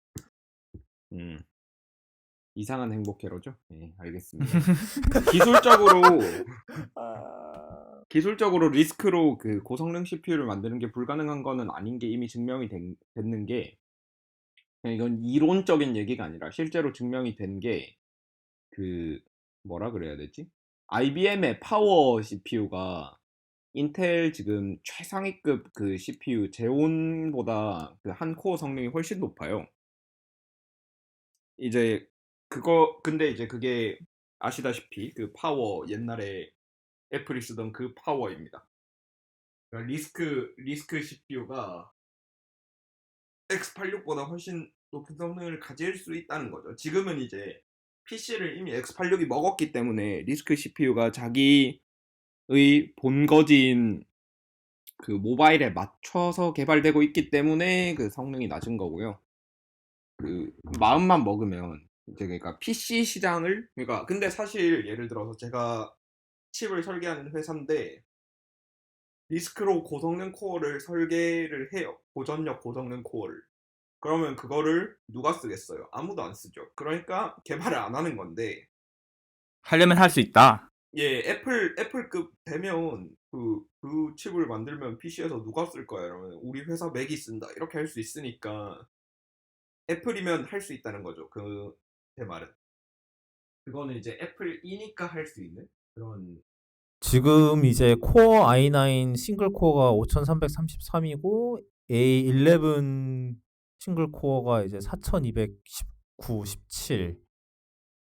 이상한 행복회로죠. 네, 알겠습니다. 기술적으로 리스크로 그 고성능 CPU를 만드는 게 불가능한 거는 아닌 게 이미 증명이 됐는 게 그냥 이건 이론적인 얘기가 아니라 실제로 증명이 된 게 그 뭐라 그래야 되지? IBM의 파워 CPU가 인텔 지금 최상위급 그 CPU 제온보다 그 한 코어 성능이 훨씬 높아요. 이제 근데 이제 그게 아시다시피 그 파워 옛날에 애플이 쓰던 그 파워입니다. 그러니까 리스크 CPU가 X86보다 훨씬 높은 성능을 가질 수 있다는 거죠. 지금은 이제 PC를 이미 X86이 먹었기 때문에 리스크 CPU가 자기의 본거진 그 모바일에 맞춰서 개발되고 있기 때문에 그 성능이 낮은 거고요. 그 마음만 먹으면 이제 그러니까 PC 시장을 그러니까 근데 사실 예를 들어서 제가 칩을 설계하는 회사인데 리스크로 고성능 코어를 설계를 해요. 고전력 고성능 코어를. 그러면 그거를 누가 쓰겠어요? 아무도 안 쓰죠. 그러니까 개발을 안 하는 건데 하려면 할 수 있다. 예, 애플급 되면 그 칩을 만들면 PC에서 누가 쓸 거야? 이러면 우리 회사 맥이 쓴다. 이렇게 할 수 있으니까 애플이면 할 수 있다는 거죠. 제 말은. 그거는 이제 애플이니까 할 수 있는 그런 지금 이제 코어 i9 싱글 코어가 5333이고 A11 싱글 코어가 이제 4219, 17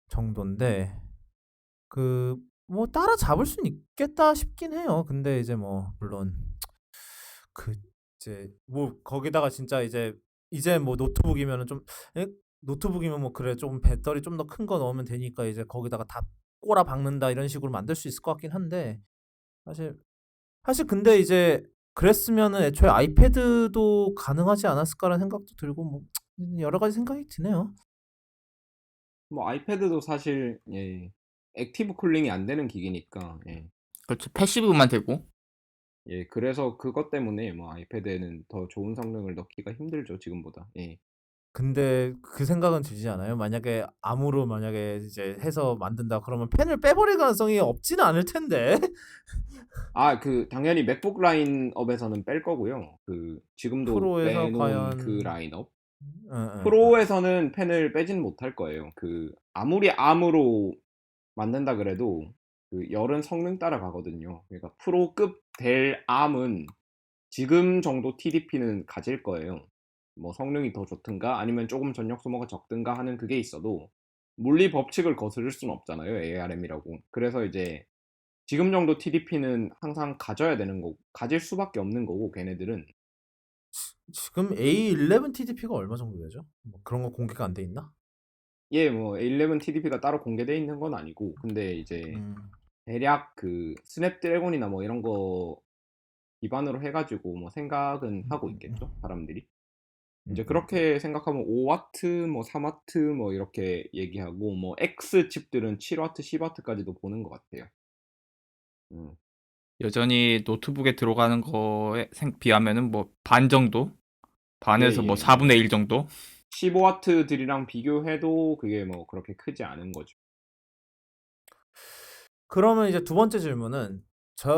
정도인데 그 뭐 따라잡을 수는 있겠다 싶긴 해요. 근데 이제 뭐 물론 그 이제 뭐 거기다가 진짜 이제 뭐 노트북이면은 좀 노트북이면 뭐 그래 좀 배터리 좀 더 큰 거 넣으면 되니까 이제 거기다가 다 꼬라 박는다 이런 식으로 만들 수 있을 것 같긴 한데 사실 근데 이제 그랬으면은 애초에 아이패드도 가능하지 않았을까라는 생각도 들고 뭐 여러 가지 생각이 드네요. 뭐 아이패드도 사실 예, 액티브 쿨링이 안 되는 기기니까 예. 그렇죠. 패시브만 되고. 예, 그래서 그것 때문에 뭐 아이패드에는 더 좋은 성능을 넣기가 힘들죠, 지금보다. 예. 근데 그 생각은 들지 않아요? 만약에 암으로 만약에 이제 해서 만든다 그러면 펜을 빼버릴 가능성이 없지는 않을 텐데. 아, 그 당연히 맥북 라인업에서는 뺄 거고요. 그 지금도 프로에서 빼놓은 그 과연 라인업. 응. 프로에서는 펜을 빼진 못할 거예요. 그 아무리 암으로 만든다 그래도 그 열은 성능 따라가거든요. 그러니까 프로급 될 암은 지금 정도 TDP는 가질 거예요. 뭐 성능이 더 좋든가 아니면 조금 전력 소모가 적든가 하는 그게 있어도 물리 법칙을 거스를 수는 없잖아요. ARM이라고. 그래서 이제 지금 정도 TDP는 항상 가져야 되는 거고 가질 수밖에 없는 거고 걔네들은. 지금 A11 TDP가 얼마 정도 되죠? 뭐 그런 거 공개가 안 돼 있나? 예, 뭐 A11 TDP가 따로 공개되어 있는 건 아니고 근데 이제 음. 대략 그 스냅드래곤이나 뭐 이런 거 기반으로 해가지고 뭐 생각은 하고 있겠죠, 사람들이. 이제 그렇게 생각하면 5와트, 뭐 3와트 뭐 이렇게 얘기하고 뭐 X 칩들은 7와트, 10와트까지도 보는 것 같아요. 음. 여전히 노트북에 들어가는 거에 비하면은 뭐 반 정도? 예, 반에서 뭐 예, 뭐 4분의 1 정도? 15와트들이랑 비교해도 그게 뭐 그렇게 크지 않은 거죠. 그러면 이제 두 번째 질문은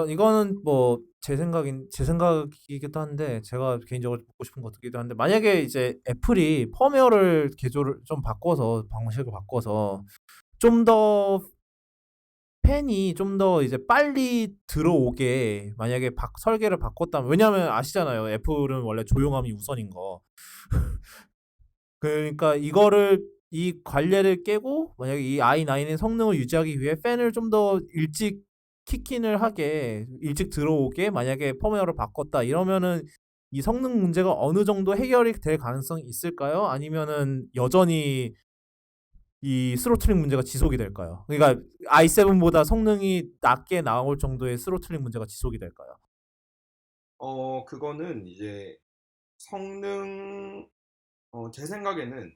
이거는 뭐 제 생각이기도 한데 제가 개인적으로 묻고 싶은 것이기도 한데 만약에 이제 애플이 펌웨어를 개조를 좀 바꿔서 방식을 바꿔서 좀 더 펜이 좀 더 이제 빨리 들어오게 만약에 설계를 바꿨다면 왜냐하면 아시잖아요. 애플은 원래 조용함이 우선인 거. 그러니까 이 관례를 깨고 만약에 이 i9의 성능을 유지하기 위해 팬을 좀 더 일찍 킥인을 하게 일찍 들어오게 만약에 펌웨어를 바꿨다 이러면은 이 성능 문제가 어느 정도 해결이 될 가능성이 있을까요? 아니면은 여전히 이 스로틀링 문제가 지속이 될까요? 그러니까 i7보다 성능이 낮게 나올 정도의 스로틀링 문제가 지속이 될까요? 그거는 이제 성능, 제 생각에는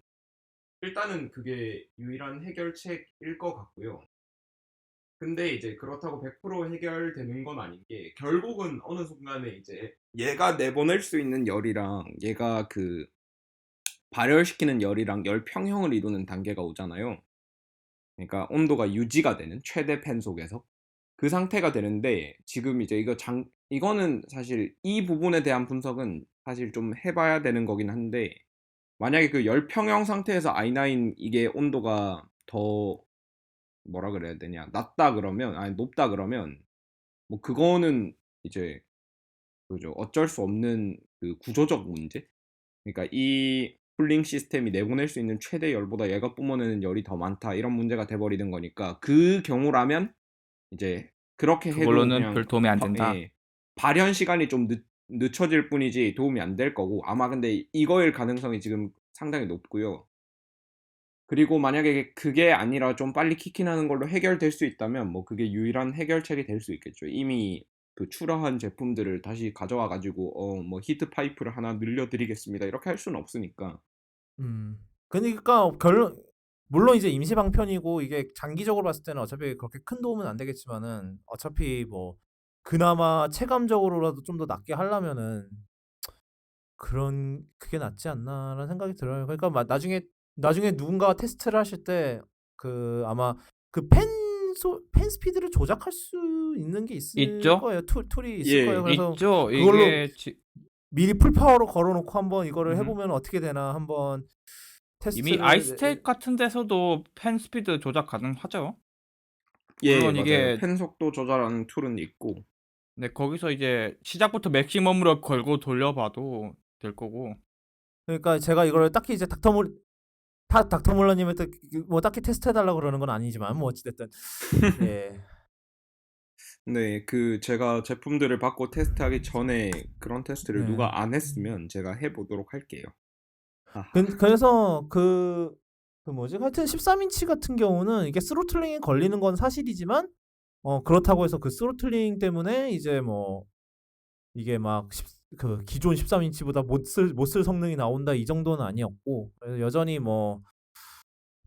일단은 그게 유일한 해결책일 것 같고요. 근데 이제 그렇다고 100% 해결되는 건 아닌 게 결국은 어느 순간에 이제 얘가 내보낼 수 있는 열이랑 얘가 그 발열시키는 열이랑 열 평형을 이루는 단계가 오잖아요. 그러니까 온도가 유지가 되는 최대 팬 속에서 그 상태가 되는데 지금 이제 이거는 사실 이 부분에 대한 분석은 사실 좀 해봐야 되는 거긴 한데 만약에 그 열 평형 상태에서 i9 이게 온도가 더 뭐라 그래야 되냐 낮다 그러면 아니 높다 그러면 뭐 그거는 이제 그죠 어쩔 수 없는 그 구조적 문제. 그러니까 이 쿨링 시스템이 내보낼 수 있는 최대 열보다 얘가 뿜어내는 열이 더 많다 이런 문제가 돼버리는 거니까 그 경우라면 이제 그렇게 해도 그걸로는 그냥 별 도움이 안 된다. 예, 발현 시간이 좀 늦춰질 뿐이지 도움이 안 될 거고 아마 근데 이거일 가능성이 지금 상당히 높고요. 그리고 만약에 그게 아니라 좀 빨리 키킹하는 걸로 해결될 수 있다면 뭐 그게 유일한 해결책이 될 수 있겠죠. 이미 그 출하한 제품들을 다시 가져와 가지고 뭐 히트 파이프를 하나 늘려드리겠습니다. 이렇게 할 수는 없으니까. 그러니까 물론 이제 임시 방편이고 이게 장기적으로 봤을 때는 어차피 그렇게 큰 도움은 안 되겠지만은 어차피 뭐 그나마 체감적으로라도 좀 더 낫게 하려면은 그게 낫지 않나라는 생각이 들어요. 그러니까 나중에 누군가가 테스트를 하실 때 아마 그 펜 스피드를 조작할 수 있는 게 있을 있죠? 거예요. 툴이 있을 예, 거예요. 그래서 있죠. 그걸로 이게 미리 풀파워로 걸어놓고 한번 이거를 음. 해보면 어떻게 되나 한번 이미 테스트를 아이스텍 같은 데서도 펜 스피드 조작 가능하죠. 예, 물론 맞아요. 이게 펜 속도 조절하는 툴은 있고. 네, 거기서 이제 시작부터 맥시멈으로 걸고 돌려봐도 될 거고. 그러니까 제가 이걸 딱히 이제 닥터몰라님한테 뭐 딱히 테스트해달라고 그러는 건 아니지만 뭐 어찌됐든 예. 네, 그 제가 제품들을 받고 테스트하기 전에 그런 테스트를 네. 누가 안 했으면 제가 해보도록 할게요. 하하. 그래서 그 뭐지? 하여튼 13인치 같은 경우는 이게 스로틀링이 걸리는 건 사실이지만 그렇다고 해서 그 스로틀링 때문에 이제 뭐 이게 막 그 기존 13인치보다 못 쓸 성능이 나온다 이 정도는 아니었고 그래서 여전히 뭐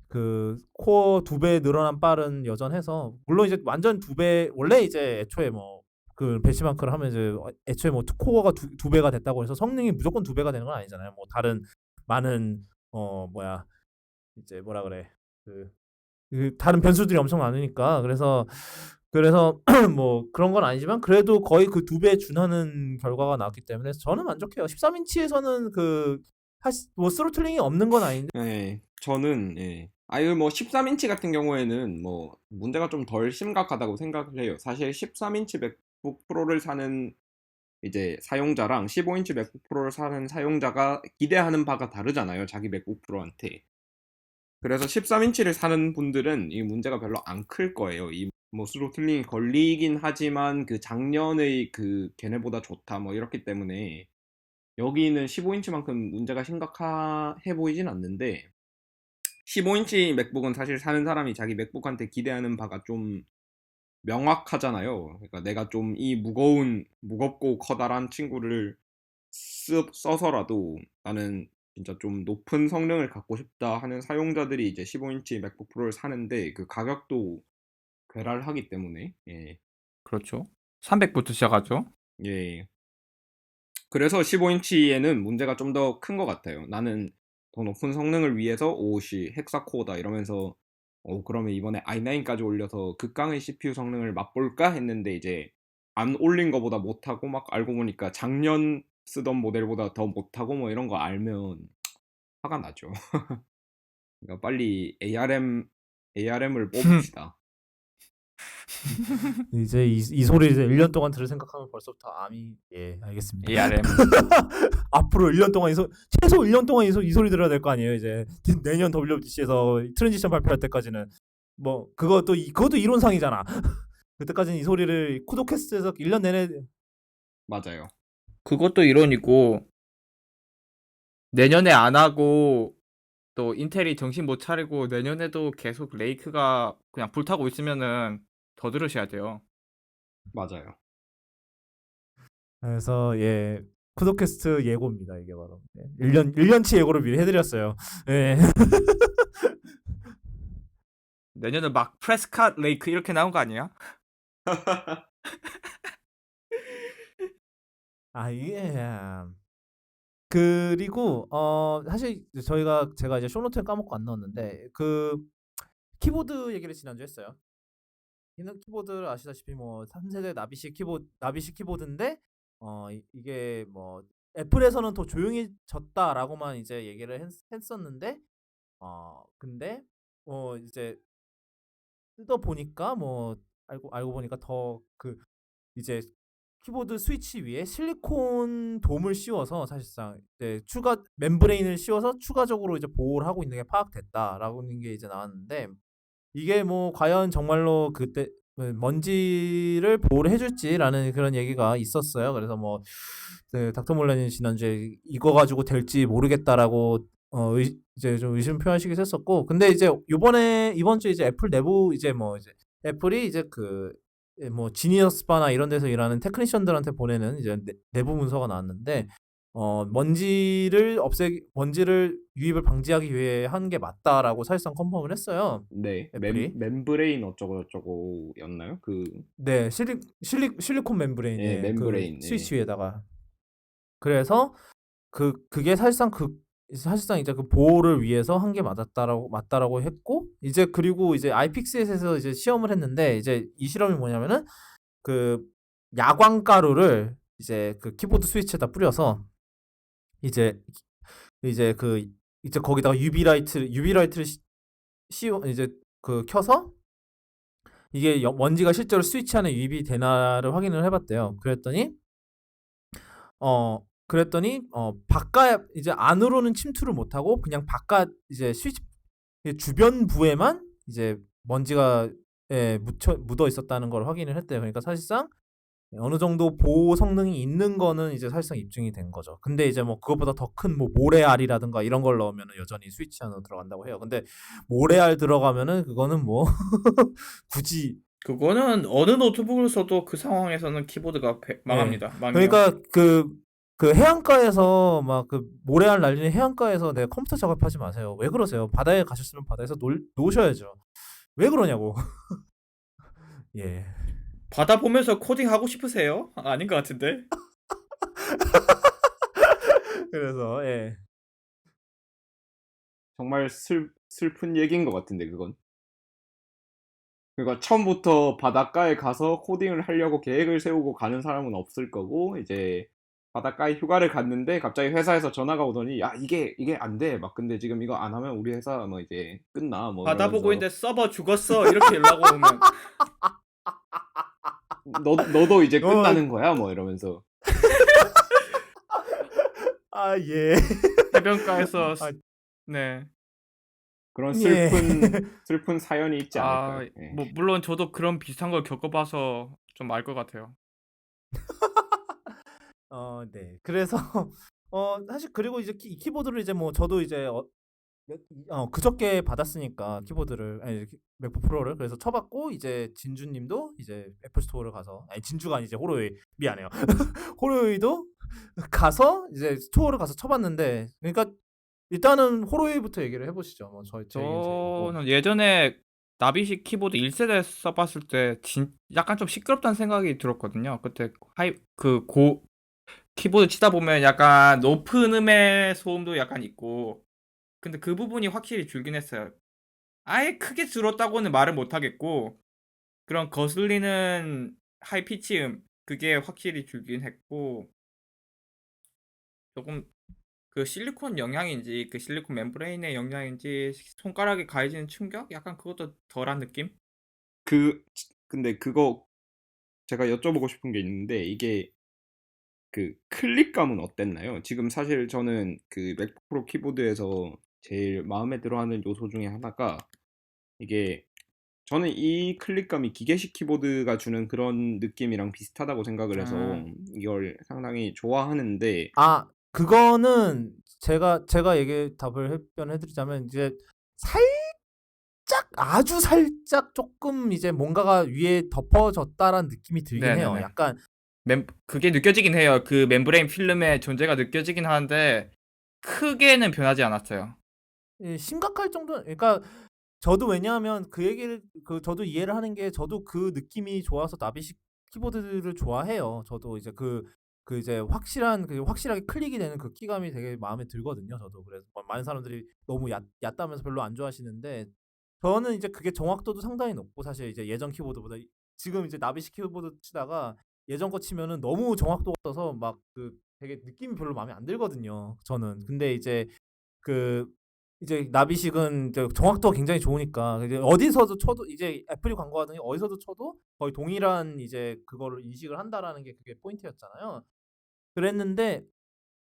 그 코어 2배 늘어난 빨은 여전해서 물론 이제 완전 2배 원래 이제 애초에 뭐 그 배치마크를 하면 이제 애초에 뭐 코어가 두 배가 됐다고 해서 성능이 무조건 2배가 되는 건 아니잖아요. 뭐 다른 많은 뭐야 이제 뭐라 그래 그 다른 변수들이 엄청 많으니까 그래서 뭐 그런 건 아니지만 그래도 거의 그 2배에 준하는 결과가 나왔기 때문에 저는 만족해요. 13인치에서는 뭐 스로틀링이 없는 건 아닌데 네, 저는 아유 뭐 13인치 같은 경우에는 뭐 문제가 좀 덜 심각하다고 생각을 해요. 사실 13인치 맥북 프로를 사는 이제 사용자랑 15인치 맥북 프로를 사는 사용자가 기대하는 바가 다르잖아요. 자기 맥북 프로한테. 그래서 13인치를 사는 분들은 이 문제가 별로 안 클 거예요. 이 뭐 스로틀링이 걸리긴 하지만 그 작년의 그 걔네보다 좋다 뭐 이렇기 때문에 여기는 15인치만큼 문제가 심각해 보이진 않는데 15인치 맥북은 사실 사는 사람이 자기 맥북한테 기대하는 바가 좀 명확하잖아요. 그러니까 내가 좀 이 무겁고 커다란 친구를 써서라도 나는 진짜 좀 높은 성능을 갖고 싶다 하는 사용자들이 이제 15인치 맥북 프로를 사는데 그 가격도 괴랄하기 때문에 그렇죠. 300부터 시작하죠. 예. 그래서 15인치에는 문제가 좀 더 큰 것 같아요. 나는 더 높은 성능을 위해서 오씨 헥사코어다 이러면서 그러면 이번에 i9까지 올려서 극강의 CPU 성능을 맛볼까 했는데 이제 안 올린 거보다 못하고 막 알고 보니까 작년 쓰던 모델보다 더 못하고 뭐 이런 거 알면 화가 나죠. 그러니까 빨리 ARM을 뽑읍시다. 이제 이 소리 이제 1년 동안 들을 생각하면 벌써부터 암이 알겠습니다. ARM. 앞으로 1년 동안 최소 1년 동안 이 소리 들어야 될 거 아니에요. 이제 내년 WWDC에서 트랜지션 발표할 때까지는 뭐 그것도 이론상이잖아. 그때까지는 이 소리를 쿠도캐스트에서 1년 내내 맞아요. 그것도 이론이고 내년에 안 하고 또 인텔이 정신 못 차리고 내년에도 계속 레이크가 그냥 불타고 있으면은 더 들으셔야 돼요. 맞아요. 그래서 쿠도캐스트 예고입니다. 이게 바로 1년치 예고를 미리 해드렸어요. 예. 내년에 막 프레스컷 레이크 이렇게 나온 거 아니야? 이게 그리고 사실 제가 이제 쇼노트에 까먹고 안 넣었는데 그 키보드 얘기를 지난주에 했어요. 키보드 아시다시피 뭐 3세대 나비식 키보드인데 이게 뭐 애플에서는 더 조용해졌다라고만 이제 얘기를 했었는데 근데 이제 뜯어 보니까 뭐 알고 보니까 더 이제 키보드 스위치 위에 실리콘 돔을 씌워서 사실상 이제 추가 멤브레인을 씌워서 추가적으로 이제 보호를 하고 있는 게 파악됐다라는 게 이제 나왔는데 이게 뭐 과연 정말로 그때 먼지를 보호를 해줄지라는 그런 얘기가 있었어요. 그래서 뭐 닥터 몰라님 지난주에 이거 가지고 될지 모르겠다라고 이제 좀 의심 표현하시기도 했었고, 근데 이제 이번 주 이제 애플 내부 이제 애플이 이제 뭐 지니어스 바나 이런 데서 일하는 테크니션들한테 보내는 이제 내부 문서가 나왔는데 먼지를 유입을 방지하기 위해 한 게 맞다라고 사실상 컨펌을 했어요. 네, 애플이. 멤브레인 어쩌고저쩌고였나요? 네, 실리콘 멤브레인, 멤브레인. 스위치 위에다가. 그래서 그게 사실상 이제 그 보호를 위해서 한 게 맞다라고 했고, 이제 그리고 이제 아이픽스에서 이제 시험을 했는데 이제 이 실험이 뭐냐면은 그 야광 가루를 이제 그 키보드 스위치에다 뿌려서 이제 거기다가 UV 라이트를 이제 켜서 이게 먼지가 실제로 스위치 안에 유입이 되나를 확인을 해봤대요. 그랬더니 바깥 이제 안으로는 침투를 못하고 그냥 바깥 이제 스위치 주변부에만 이제 먼지가 묻어 있었다는 걸 확인을 했대요. 그러니까 사실상 어느 정도 보호 성능이 있는 거는 이제 사실상 입증이 된 거죠. 근데 이제 뭐 그것보다 더 큰 뭐 모래알이라든가 이런 걸 넣으면 여전히 스위치 안으로 들어간다고 해요. 근데 모래알 들어가면은 그거는 뭐 굳이 그거는 어느 노트북을 써도 그 상황에서는 키보드가 예. 망합니다. 망해요. 그러니까 그 해안가에서 막 그 모래알 날리는 해안가에서 내가 컴퓨터 작업하지 마세요. 왜 그러세요? 바다에 가셨으면 바다에서 노셔야죠. 왜 그러냐고. 예. 바다 보면서 코딩 하고 싶으세요? 아닌 것 같은데. 그래서 예. 정말 슬픈 얘기인 것 같은데 그건. 그러니까 처음부터 바닷가에 가서 코딩을 하려고 계획을 세우고 가는 사람은 없을 거고 이제 바닷가에 휴가를 갔는데 갑자기 회사에서 전화가 오더니 야 이게 안 돼. 막 근데 지금 이거 안 하면 우리 회사 뭐 이제 끝나 뭐 바다 보고 이러면서 있는데 서버 죽었어 이렇게 연락 오면 너도 이제 너 끝나는 거야 뭐 이러면서 아 예. 해변가에서 아, 네. 그런 예. 슬픈 사연이 있지 아, 않을까요? 예. 뭐 물론 저도 그런 비슷한 걸 겪어봐서 좀 알 것 같아요. 네. 그래서 사실 그리고 이제 이 키보드를 이제 뭐 저도 이제 그저께 받았으니까 키보드를 아니 맥북 프로를 그래서 쳐봤고 이제 진주님도 이제 애플 스토어를 가서 아니 진주가 아니지 호로이 미안해요. 호로이도 가서 이제 스토어를 가서 쳐봤는데 그러니까 일단은 호로이부터 얘기를 해보시죠. 뭐 제 얘기는 제이고. 저는 예전에 나비식 키보드 1세대 써봤을 때 약간 좀 시끄럽다는 생각이 들었거든요. 그때 키보드 치다 보면 약간 높은 음의 소음도 약간 있고 근데 그 부분이 확실히 줄긴 했어요. 아예 크게 줄었다고는 말을 못하겠고 그런 거슬리는 하이 피치 그게 확실히 줄긴 했고 조금 그 실리콘 영향인지 그 실리콘 멤브레인의 영향인지 손가락에 가해지는 충격? 약간 그것도 덜한 느낌? 근데 그거 제가 여쭤보고 싶은 게 있는데 이게 그 클릭감은 어땠나요? 지금 사실 저는 그 맥북 프로 키보드에서 제일 마음에 들어하는 요소 중에 하나가 이게 저는 이 클릭감이 기계식 키보드가 주는 그런 느낌이랑 비슷하다고 생각을 해서 이걸 상당히 좋아하는데 그거는 제가 답변해드리자면 이제 살짝 아주 살짝 조금 이제 뭔가가 위에 덮어졌다라는 느낌이 들긴 해요. 네네네. 약간 그게 느껴지긴 해요. 그 멤브레인 필름의 존재가 느껴지긴 하는데 크게는 변하지 않았어요. 심각할 정도. 그러니까 저도 왜냐하면 그 얘기를 저도 이해를 하는 게 저도 그 느낌이 좋아서 나비식 키보드를 좋아해요. 저도 이제 이제 확실하게 클릭이 되는 그 키감이 되게 마음에 들거든요. 저도 그래서 많은 사람들이 너무 얕다면서 별로 안 좋아하시는데 저는 이제 그게 정확도도 상당히 높고 사실 이제 예전 키보드보다 지금 이제 나비식 키보드 치다가 예전 거 치면은 너무 정확도가 없어서 막 되게 느낌이 별로 마음에 안 들거든요. 저는. 근데 이제 나비식은 이제 정확도가 굉장히 좋으니까 이제 어디서도 쳐도 이제 애플이 광고하더니 어디서도 쳐도 거의 동일한 이제 그거를 인식을 한다라는 게 그게 포인트였잖아요. 그랬는데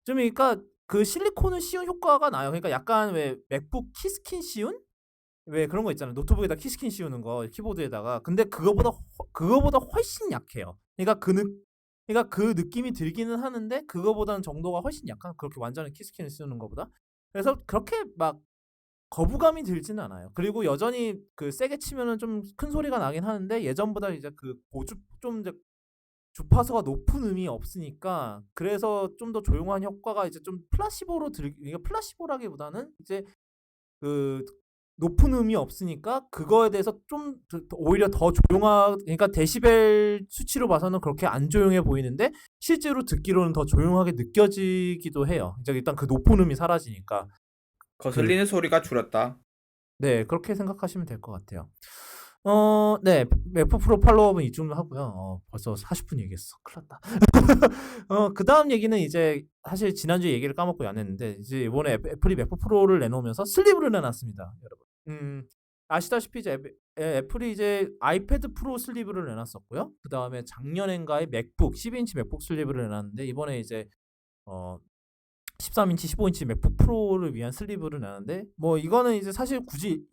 좀 그러니까 그 실리콘을 씌운 효과가 나요. 그러니까 약간 왜 맥북 키스킨 씌운 왜 그런 거 있잖아요. 노트북에다 키스킨 씌우는 거 키보드에다가 근데 그거보다 훨씬 약해요. 그러니까 그 느낌이 들기는 하는데 그거보다는 정도가 훨씬 약한 그렇게 완전히 키스킨을 씌우는 것보다 그래서 그렇게 막 거부감이 들지는 않아요. 그리고 여전히 세게 치면은 좀 큰 소리가 나긴 하는데 예전보다 이제 좀 이제 주파수가 높은 음이 없으니까 그래서 좀 더 조용한 효과가 이제 좀 그러니까 플라시보라기보다는 이제 그 높은 음이 없으니까 그거에 대해서 좀 오히려 더 그러니까 데시벨 수치로 봐서는 그렇게 안 조용해 보이는데 실제로 듣기로는 더 조용하게 느껴지기도 해요. 이제 일단 그 높은 음이 사라지니까. 거슬리는 소리가 줄었다. 네, 그렇게 생각하시면 될 것 같아요. 네, 맥북 프로 팔로우업은 이쯤 하고요. 벌써 40분 얘기했어. 큰일 났다. 그 다음 얘기는 이제 사실 지난주에 얘기를 까먹고 안 했는데 이제 이번에 애플이 맥북 프로를 내놓으면서 슬리브를 내놨습니다, 여러분. 아시다시피 이제 애플이 이제 아이패드 프로 슬리브를 내놨었고요. 그 다음에 작년엔가에 12인치 맥북 슬리브를 내놨는데 이번에 이제 13인치, 15인치 맥북 프로를 위한 슬리브를 내는데 뭐 이거는 이제 사실 굳이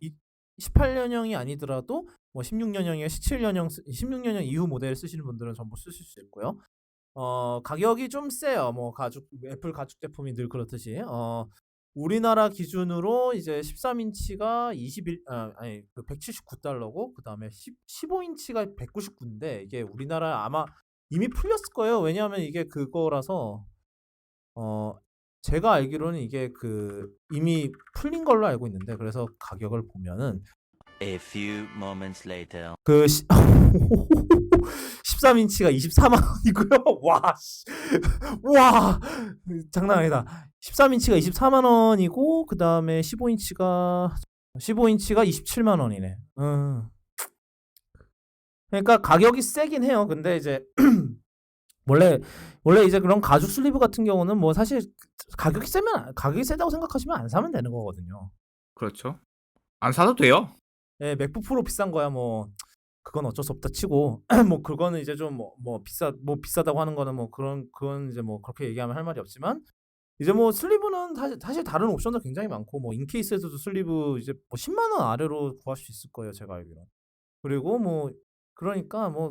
18년형이 아니더라도 뭐 16년형이나 16년형 이후 모델 쓰시는 분들은 전부 쓰실 수 있고요. 가격이 좀 세요. 뭐 애플 가죽 제품이 늘 그렇듯이. 우리나라 기준으로 이제 13인치가 179달러고 그다음에 15인치가 199인데 이게 우리나라 아마 이미 풀렸을 거예요. 왜냐하면 이게 그거라서 제가 알기로는 이게 이미 풀린 걸로 알고 있는데 그래서 가격을 보면은 A few moments later. 13인치가 24만 원이고요. 와, 와, 장난 아니다. 13인치가 24만 원이고 그 다음에 15인치가 27만 원이네. 그러니까 가격이 세긴 해요. 근데 이제 원래 이제 그런 가죽 슬리브 같은 경우는 뭐 사실 가격이 세다고 생각하시면 안 사면 되는 거거든요. 그렇죠. 안 사도 돼요. 네, 맥북 프로 비싼 거야 뭐 그건 어쩔 수 없다 치고 뭐 그거는 이제 좀 비싸다고 하는 거는 뭐 그건 이제 뭐 그렇게 얘기하면 할 말이 없지만 이제 뭐 슬리브는 사실 다른 옵션도 굉장히 많고 뭐 인케이스에서도 슬리브 이제 뭐 10만 원 아래로 구할 수 있을 거예요 제가 알기로. 그리고 뭐 그러니까 뭐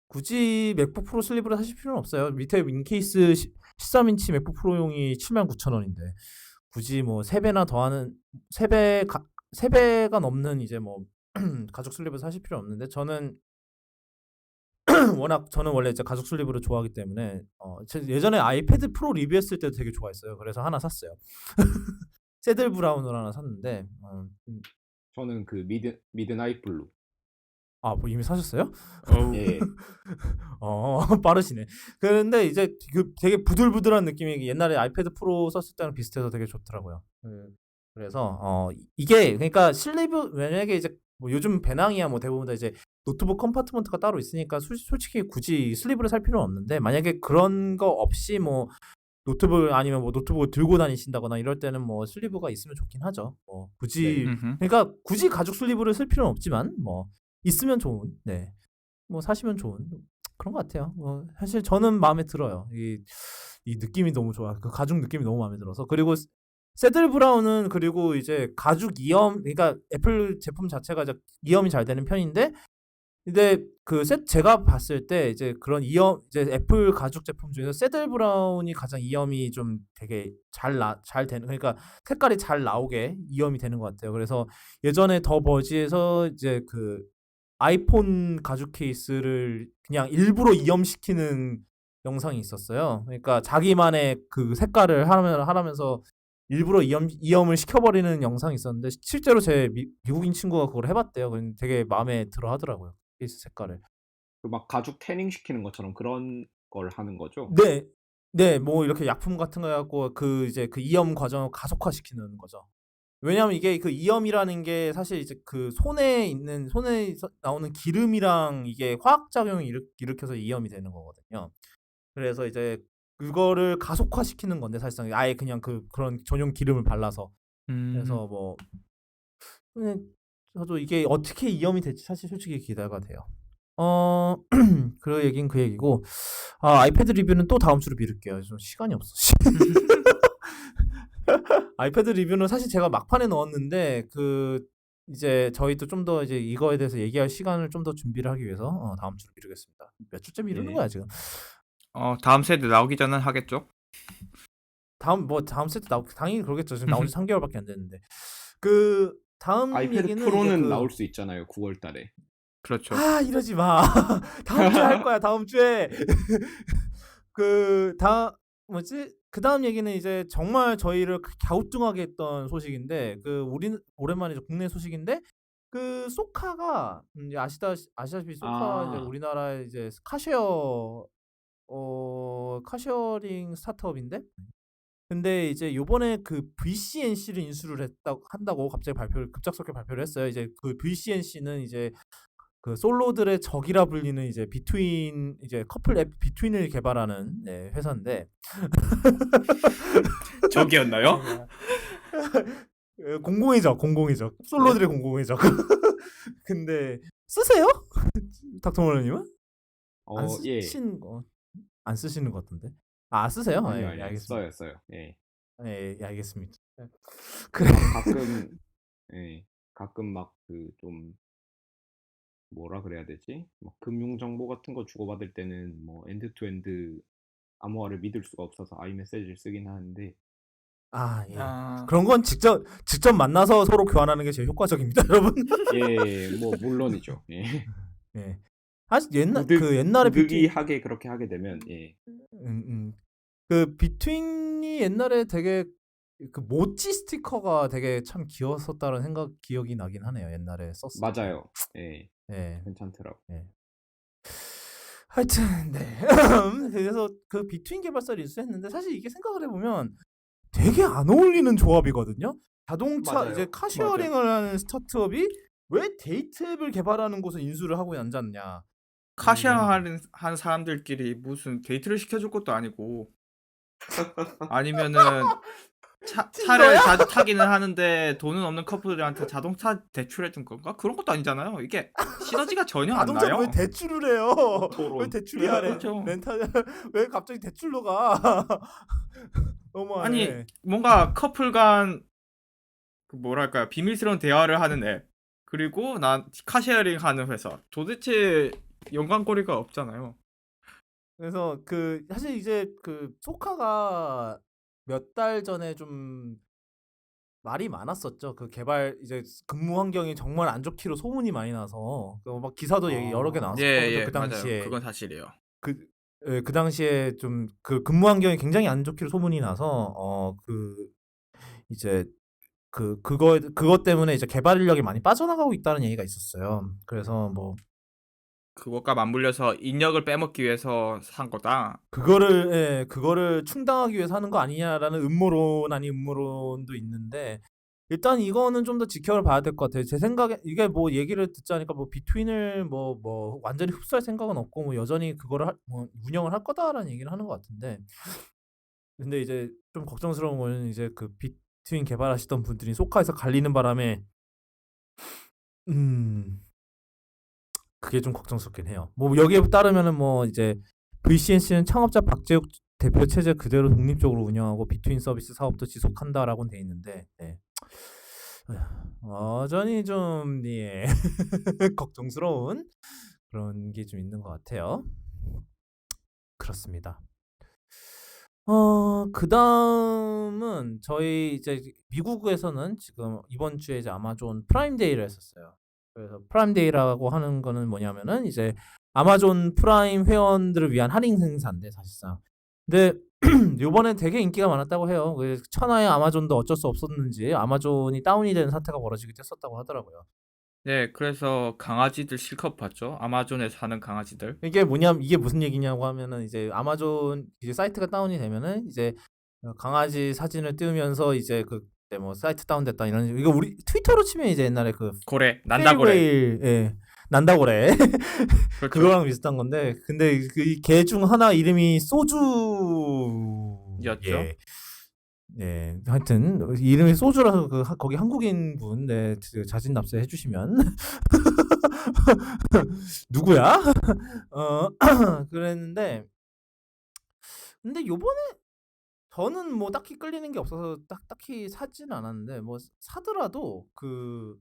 굳이 맥북 프로 슬리브를 사실 필요는 없어요. 밑에 인케이스 13인치 맥북 프로용이 79,000원인데 굳이 뭐 3배나 더하는 3배가 넘는 이제 뭐 가죽 슬리브 사실 필요 없는데 저는 저는 원래 이제 가죽 슬리브를 좋아하기 때문에 예전에 아이패드 프로 리뷰했을 때도 되게 좋아했어요. 그래서 하나 샀어요. 새들 브라운을 하나 샀는데 저는 그 미드나잇 블루. 뭐 이미 사셨어요? 어우. 예. 빠르시네. 그런데 이제 되게 부들부들한 느낌이 옛날에 아이패드 프로 썼을 때랑 비슷해서 되게 좋더라고요. 그래서 이게 그러니까 슬리브 만약에 이제 뭐 요즘 배낭이야 뭐 대부분 다 이제 노트북 컴파트먼트가 따로 있으니까 솔직히 굳이 슬리브를 살 필요는 없는데 만약에 그런 거 없이 뭐 노트북을 들고 다니신다거나 이럴 때는 뭐 슬리브가 있으면 좋긴 하죠. 뭐 굳이 그러니까 굳이 가죽 슬리브를 쓸 필요는 없지만 뭐 있으면 좋은 뭐 사시면 좋은 그런 것 같아요. 사실 저는 마음에 들어요. 이 느낌이 너무 좋아. 그 가죽 느낌이 너무 마음에 들어서 그리고 새들 브라운은 그리고 이제 가죽 그러니까 애플 제품 자체가 이제 이염이 잘 되는 편인데 근데 제가 봤을 때 이제 그런 이제 애플 가죽 제품 중에서 새들 브라운이 가장 이염이 좀 되게 잘 되는 그러니까 색깔이 잘 나오게 이염이 되는 것 같아요. 그래서 예전에 더 버지에서 이제 아이폰 가죽 케이스를 그냥 일부러 이염시키는 영상이 있었어요. 그러니까 자기만의 그 색깔을 하면서 일부러 이염을 시켜버리는 영상이 있었는데 실제로 제 미국인 친구가 그걸 해봤대요. 되게 마음에 들어 하더라고요. 케이스 색깔을. 그 막 가죽 태닝 시키는 것처럼 그런 걸 하는 거죠? 네, 뭐 이렇게 약품 같은 거 해갖고 이제 이염 과정을 가속화시키는 거죠. 왜냐하면 이게 이염이라는 게 사실 이제 손에 나오는 기름이랑 이게 화학작용을 일으켜서 이염이 되는 거거든요. 그래서 이제 그거를 가속화시키는 건데 사실상 아예 그냥 그런 전용 기름을 발라서 그래서 뭐 저도 이게 어떻게 이염이 될지 사실 솔직히 기대가 돼요. 그 얘긴 그 얘기고 아이패드 리뷰는 또 다음 주로 미룰게요. 좀 시간이 없어. 아이패드 리뷰는 사실 제가 막판에 넣었는데 이제 저희도 좀 더 이제 이거에 대해서 얘기할 시간을 좀 더 준비를 하기 위해서 다음 주로 미루겠습니다. 몇 주째 미루는 거야 지금? 다음 세대 나오기 전엔 하겠죠. 다음 세트 당연히 그러겠죠. 지금 나온 지 3개월밖에 안 됐는데 다음 아이패드 얘기는 프로는 이제 나올 수 있잖아요. 9월 달에. 그렇죠. 이러지 마. 다음 주에 할 거야. 다음 주에. 그 다음 얘기는 이제 정말 저희를 갸우뚱하게 했던 소식인데 오랜만에 이제 국내 소식인데 소카가 이제 아시다시피 소카 이제 우리나라에 이제 카쉐어링 스타트업인데 근데 이제 요번에 VCNC를 인수를 한다고 급작스럽게 발표를 했어요. 이제 VCNC는 이제 솔로들의 적이라 불리는 이제 이제 커플 앱 비트윈을 개발하는 회사인데 적이었나요? 공공의 적 솔로들의 공공의 적. 근데 쓰세요? 닥터모르님은? 예. 안 쓰시는 것 같은데. 쓰세요? 아니요, 예, 알겠습니다. 써요. 예. 예, 알겠습니다. 가끔 가끔 막 그 좀 뭐라 그래야 되지? 막 금융 정보 같은 거 주고받을 때는 뭐 엔드 투 엔드 암호화를 믿을 수가 없어서 아이메시지를 쓰긴 하는데 아, 예. 아, 그런 건 직접 만나서 서로 교환하는 게 제일 효과적입니다, 여러분. 예, 뭐 물론이죠. 예. 예. 사실 옛날에 부득이하게 그렇게 하게 되면 예. 그 비트윈이 옛날에 되게 그 모찌 스티커가 되게 참 귀여웠었다는 기억이 나긴 하네요. 옛날에 썼을 때. 맞아요. 예. 예. 괜찮더라고. 하여튼 네. 그래서 그 비트윈 개발사를 인수했는데 사실 이게 생각을 해보면 되게 안 어울리는 조합이거든요. 자동차 맞아요. 이제 카시어링을 하는 스타트업이 왜 데이트 앱을 개발하는 곳을 인수를 하고 앉았냐. 카시하는 한 사람들끼리 무슨 데이트를 시켜줄 것도 아니고 아니면은 차를 자주 타기는 하는데 돈은 없는 커플들한테 자동차 대출해 준 건가? 그런 것도 아니잖아요. 이게 시너지가 전혀 안 자동차를 나요. 왜 대출을 해요? 토론. 왜 대출이야? 그렇죠. 렌탈 왜 갑자기 대출로 가? 너무하네. 아니 뭔가 커플 간 그 뭐랄까요 비밀스러운 대화를 하는 앱 그리고 난 카쉐어링 하는 회사 도대체 연관고리가 없잖아요. 그래서 그 사실 이제 그 소카가 몇 달 전에 좀 말이 많았었죠. 그 개발 이제 근무 환경이 정말 안 좋기로 소문이 많이 나서 막 기사도 여러 개 나왔었거든요. 예, 그 맞아요. 당시에 그건 사실이에요. 그 당시에 좀 그 근무 환경이 굉장히 안 좋기로 소문이 나서 그 이제 그것 때문에 이제 개발 인력이 많이 빠져나가고 있다는 얘기가 있었어요. 그래서 뭐 그것과 맞물려서 인력을 빼먹기 위해서 산 거다. 그거를 충당하기 위해서 하는 거 아니냐라는 음모론 아닌 음모론도 있는데 일단 이거는 좀 더 지켜봐야 될 것 같아요. 제 생각에 이게 뭐 얘기를 듣자니까 뭐 비트윈을 뭐 완전히 흡수할 생각은 없고 뭐 여전히 그거를 뭐 운영을 할 거다라는 얘기를 하는 것 같은데 근데 이제 좀 걱정스러운 거는 이제 그 비트윈 개발하시던 분들이 소카에서 갈리는 바람에 그게 좀 걱정스럽긴 해요. 뭐 여기에 따르면은 뭐 이제 VCNC는 창업자 박재욱 대표 체제 그대로 독립적으로 운영하고 비트윈 서비스 사업도 지속한다라고는 돼 있는데 네. 여전히 좀 예. 걱정스러운 그런 게 좀 있는 것 같아요. 그렇습니다. 그다음은 저희 이제 미국에서는 지금 이번 주에 이제 아마존 프라임 데이를 했었어요. 그래서 프라임 데이라고 하는 거는 뭐냐면은 이제 아마존 프라임 회원들을 위한 할인 행사인데 사실상. 근데 요번에 되게 인기가 많았다고 해요. 그래서 천하의 아마존도 어쩔 수 없었는지 아마존이 다운이 되는 사태가 벌어지기도 했었다고 하더라고요. 네, 그래서 강아지들 실컷 봤죠. 아마존에 사는 강아지들. 이게 무슨 얘기냐고 하면은 이제 아마존 이제 사이트가 다운이 되면은 이제 강아지 사진을 띄우면서 이제 뭐 사이트 다운됐다 이런 이거 우리 트위터로 치면 이제 옛날에 그 고래, 난다고래. 페일웨일, 예. 난다고래. 그렇죠. 그거랑 비슷한 건데 근데 그 개 중 하나 이름이 소주였죠. 예. 네, 하여튼 이름이 소주라서 거기 한국인 분 네, 자진 납세해 주시면 누구야? 그랬는데 근데 요번에 저는 뭐 딱히 끌리는 게 없어서 딱히 사지는 않았는데 뭐 사더라도 그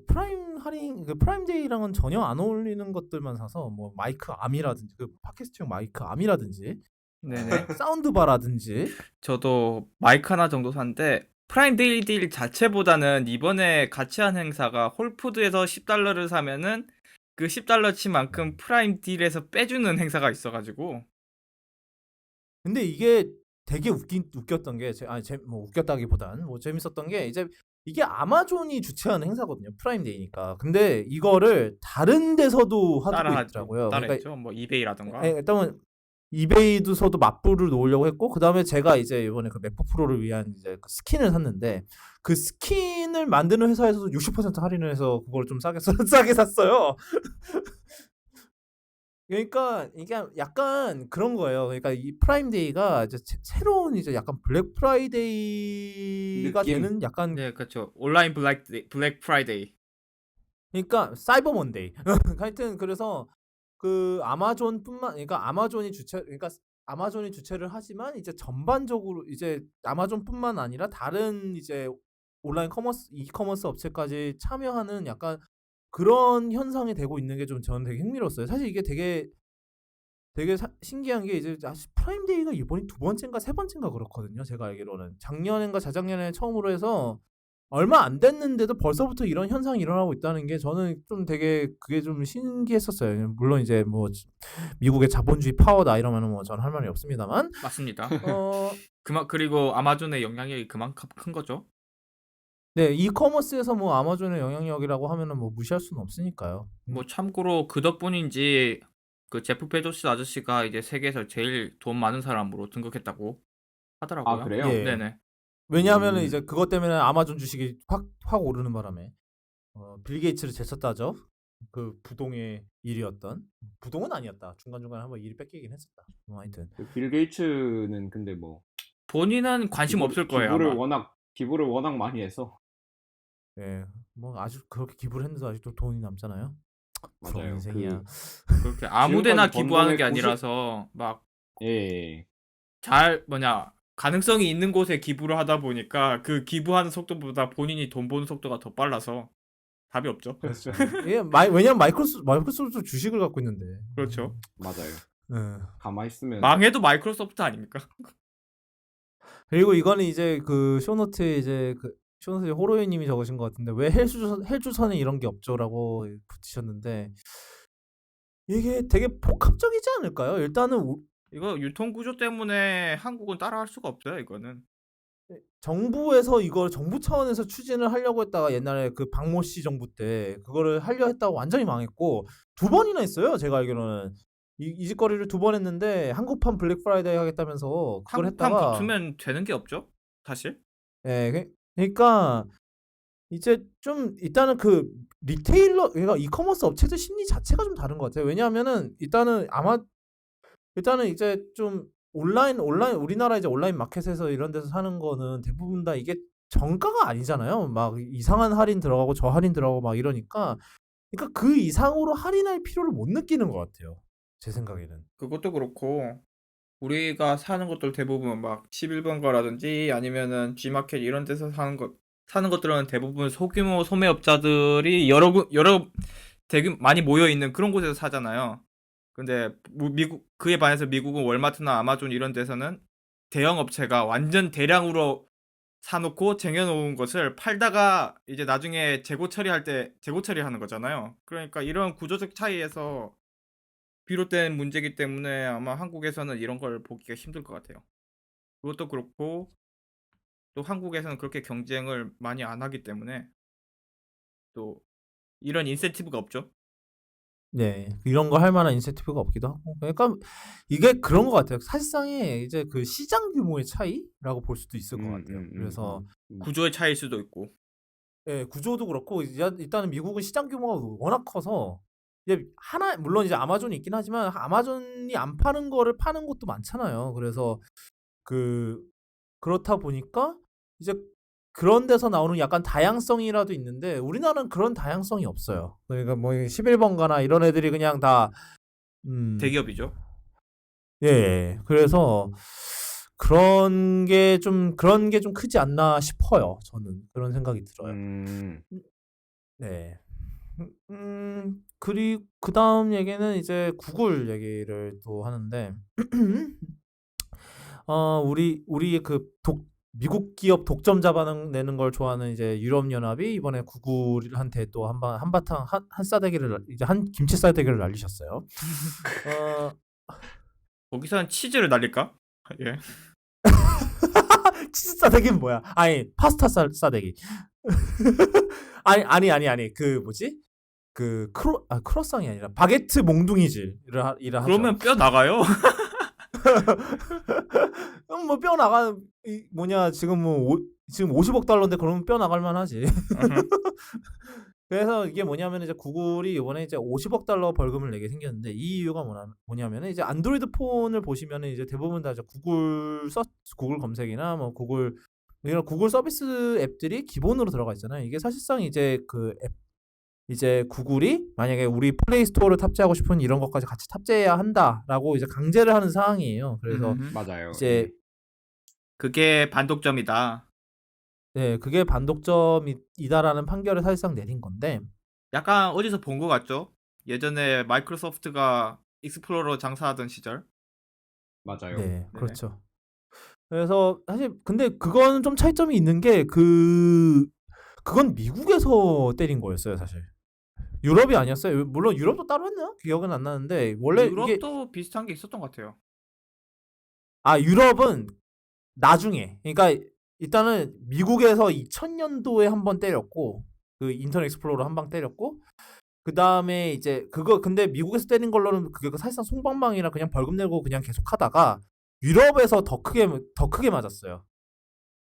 프라임 할인 그 프라임 데이랑은 전혀 안 어울리는 것들만 사서 뭐 마이크 암이라든지 그 팟캐스트용 마이크 암이라든지 네네. 사운드바라든지 저도 마이크 하나 정도 샀는데 프라임 데일리 딜 자체보다는 이번에 같이 한 행사가 홀푸드에서 $10를 사면은 그 $10치만큼 프라임 딜에서 빼주는 행사가 있어가지고 근데 이게 되게 웃겼던 게 뭐 웃겼다기보단 뭐 재밌었던 게 이제 이게 아마존이 주최하는 행사거든요. 프라임 데이니까. 근데 이거를 다른 데서도 하고 있더라고요. 따라했죠. 뭐 이베이라던가. 일단은 이베이도서도 맞불을 놓으려고 했고 그다음에 제가 이제 이번에 그 맥북 프로를 위한 이제 그 스킨을 샀는데 그 스킨을 만드는 회사에서도 60% 할인을 해서 그걸 좀 싸게 샀어요. 그러니까 이게 약간 그런 거예요. 그러니까 이 프라임 데이가 이제 새로운 이제 약간 블랙 프라이데이가 느낌. 되는 약간 네, 그렇죠. 온라인 블랙 프라이데이. 그러니까 사이버 먼데이. 하여튼 그래서 그 그러니까 아마존이 주최를 하지만 이제 전반적으로 이제 아마존뿐만 아니라 다른 이제 온라인 이커머스 업체까지 참여하는 약간 그런 현상이 되고 있는 게 좀 저는 되게 흥미로웠어요. 사실 이게 되게 신기한 게 이제 프라임데이가 이번이 두 번째인가 세 번째인가 그렇거든요. 제가 알기로는 작년인가 자작년에 처음으로 해서 얼마 안 됐는데도 벌써부터 이런 현상이 일어나고 있다는 게 저는 좀 되게 그게 좀 신기했었어요. 물론 이제 뭐 미국의 자본주의 파워다 이러면은 뭐 저는 할 말이 없습니다만 맞습니다. 어 그리고 아마존의 영향력이 그만큼 큰 거죠. 네, 이커머스에서 뭐 아마존의 영향력이라고 하면은 뭐 무시할 수는 없으니까요. 뭐 참고로 그 덕분인지 그 제프 베조스 아저씨가 이제 세계에서 제일 돈 많은 사람으로 등극했다고 하더라고요. 아, 그래요? 예. 네네. 왜냐하면은 음. 이제 그것 때문에 아마존 주식이 확 오르는 바람에 빌 게이츠를 제쳤다죠. 그 부동의 일이었던 부동은 아니었다. 중간중간에 한번 일이 뺏기긴 했었다. 뭐 하여튼 빌 게이츠는 근데 뭐 본인은 관심 없을 거예요 아마. 기부를 워낙 많이 해서. 예, 뭐 아주 그렇게 기부를 했는데 아직도 돈이 남잖아요. 부러운 맞아요. 인생이야. 그렇게 아무데나 지금까지 번 기부하는 게 돈의 아니라서 막 예. 가능성이 있는 곳에 기부를 하다 보니까 그 기부하는 속도보다 본인이 돈 버는 속도가 더 빨라서 답이 없죠. 그렇죠. 예, 왜냐면 마이크로소프트 주식을 갖고 있는데. 그렇죠. 맞아요. 예. 가만히 있으면 망해도 마이크로소프트 아닙니까? 그리고 이거는 이제 그 쇼노트에 이제 그 쇼노트에 호로이님이 적으신 것 같은데 왜 헬주선에 이런 게 없죠라고 붙이셨는데 이게 되게 복합적이지 않을까요? 일단은 이거 유통 구조 때문에 한국은 따라할 수가 없어요, 이거는. 정부에서 이걸 정부 차원에서 추진을 하려고 했다가 옛날에 그 박모 씨 정부 때 그거를 하려 했다고 완전히 망했고 두 번이나 했어요. 제가 알기로는 이 짓거리를 두 번 했는데 한국판 블랙 프라이데이 하겠다면서 그걸 한국판 했다가 붙으면 되는 게 없죠, 사실. 예, 그러니까 이제 좀 일단은 그 리테일러 그러니까 이커머스 업체들 심리 자체가 좀 다른 것 같아요. 왜냐하면은 일단은 이제 좀 온라인 우리나라 이제 온라인 마켓에서 이런 데서 사는 거는 대부분 다 이게 정가가 아니잖아요. 막 이상한 할인 들어가고 저 할인 들어가고 막 이러니까 그러니까 그 이상으로 할인할 필요를 못 느끼는 것 같아요. 제 생각에는. 그것도 그렇고 우리가 사는 것들 대부분 막 11번 거라든지 아니면은 G마켓 이런 데서 사는 것들은 대부분 소규모 소매업자들이 여러 되게 많이 모여 있는 그런 곳에서 사잖아요. 근데 그에 반해서 미국은 월마트나 아마존 이런 데서는 대형 업체가 완전 대량으로 사놓고 쟁여놓은 것을 팔다가 이제 나중에 재고 처리할 때 재고 처리하는 거잖아요. 그러니까 이런 구조적 차이에서 비롯된 문제이기 때문에 아마 한국에서는 이런 걸 보기가 힘들 것 같아요. 그것도 그렇고 또 한국에서는 그렇게 경쟁을 많이 안 하기 때문에 또 이런 인센티브가 없죠. 네, 이런 거 할 만한 인센티브가 없기도 하고. 그러니까 이게 그런 것 같아요. 사실상의 이제 그 시장 규모의 차이라고 볼 수도 있을 것 같아요. 그래서 구조의 차이일 수도 있고. 예, 구조도 그렇고 일단은 미국은 시장 규모가 워낙 커서 이제 물론 이제 아마존이 있긴 하지만 아마존이 안 파는 거를 파는 곳도 많잖아요. 그래서 그렇다 보니까 이제 그런 데서 나오는 약간 다양성이라도 있는데 우리나라는 그런 다양성이 없어요. 그러니까 뭐 11번가나 이런 애들이 그냥 다 대기업이죠. 예. 그래서 그런 게 좀 크지 않나 싶어요. 저는 그런 생각이 들어요. 네. 그리고 그다음 얘기는 이제 구글 얘기를 또 하는데 우리의 그 미국 기업 독점 잡아내는 걸 좋아하는 이제 유럽 연합이 이번에 구글한테 또 한바탕 한 싸대기를 이제 한 김치 싸대기를 날리셨어요. 거기서는 치즈를 날릴까? 예. 치즈 싸대기는 뭐야? 아니 파스타 싸대기. 아니 그 뭐지? 그 크로상이 아니라 바게트 몽둥이질을 하죠. 그러면 뼈 나가요. 뭐 뼈 나가 지금 50억 달러인데 그러면 뼈 나갈 만하지. 그래서 이게 뭐냐면 이제 구글이 이번에 이제 50억 달러 벌금을 내게 생겼는데 이 이유가 뭐냐면 이제 안드로이드 폰을 보시면은 이제 대부분 다 이제 구글 검색이나 뭐 이런 구글 서비스 앱들이 기본으로 들어가 있잖아요. 이게 사실상 이제 이제 구글이 만약에 우리 플레이 스토어를 탑재하고 싶은 이런 것까지 같이 탑재해야 한다라고 이제 강제를 하는 상황이에요. 그래서 맞아요. 이제 그게 반독점이다. 네, 그게 반독점이다라는 판결을 사실상 내린 건데, 약간 어디서 본 것 같죠? 예전에 마이크로소프트가 익스플로러 장사하던 시절. 맞아요. 네, 네네. 그렇죠. 그래서 사실 근데 그거는 좀 차이점이 있는 게 그건 미국에서 때린 거였어요, 사실. 유럽이 아니었어요. 물론 유럽도 따로 했나? 기억은 안 나는데 원래 이게 유럽도 비슷한 게 있었던 것 같아요. 유럽은 나중에 그러니까 일단은 미국에서 2000년도에 한 번 때렸고 그 인터넷 익스플로러 한 방 때렸고 그 다음에 이제 그거 근데 미국에서 때린 걸로는 그게 사실상 솜방망이라 그냥 벌금 내고 그냥 계속 하다가 유럽에서 더 크게 맞았어요.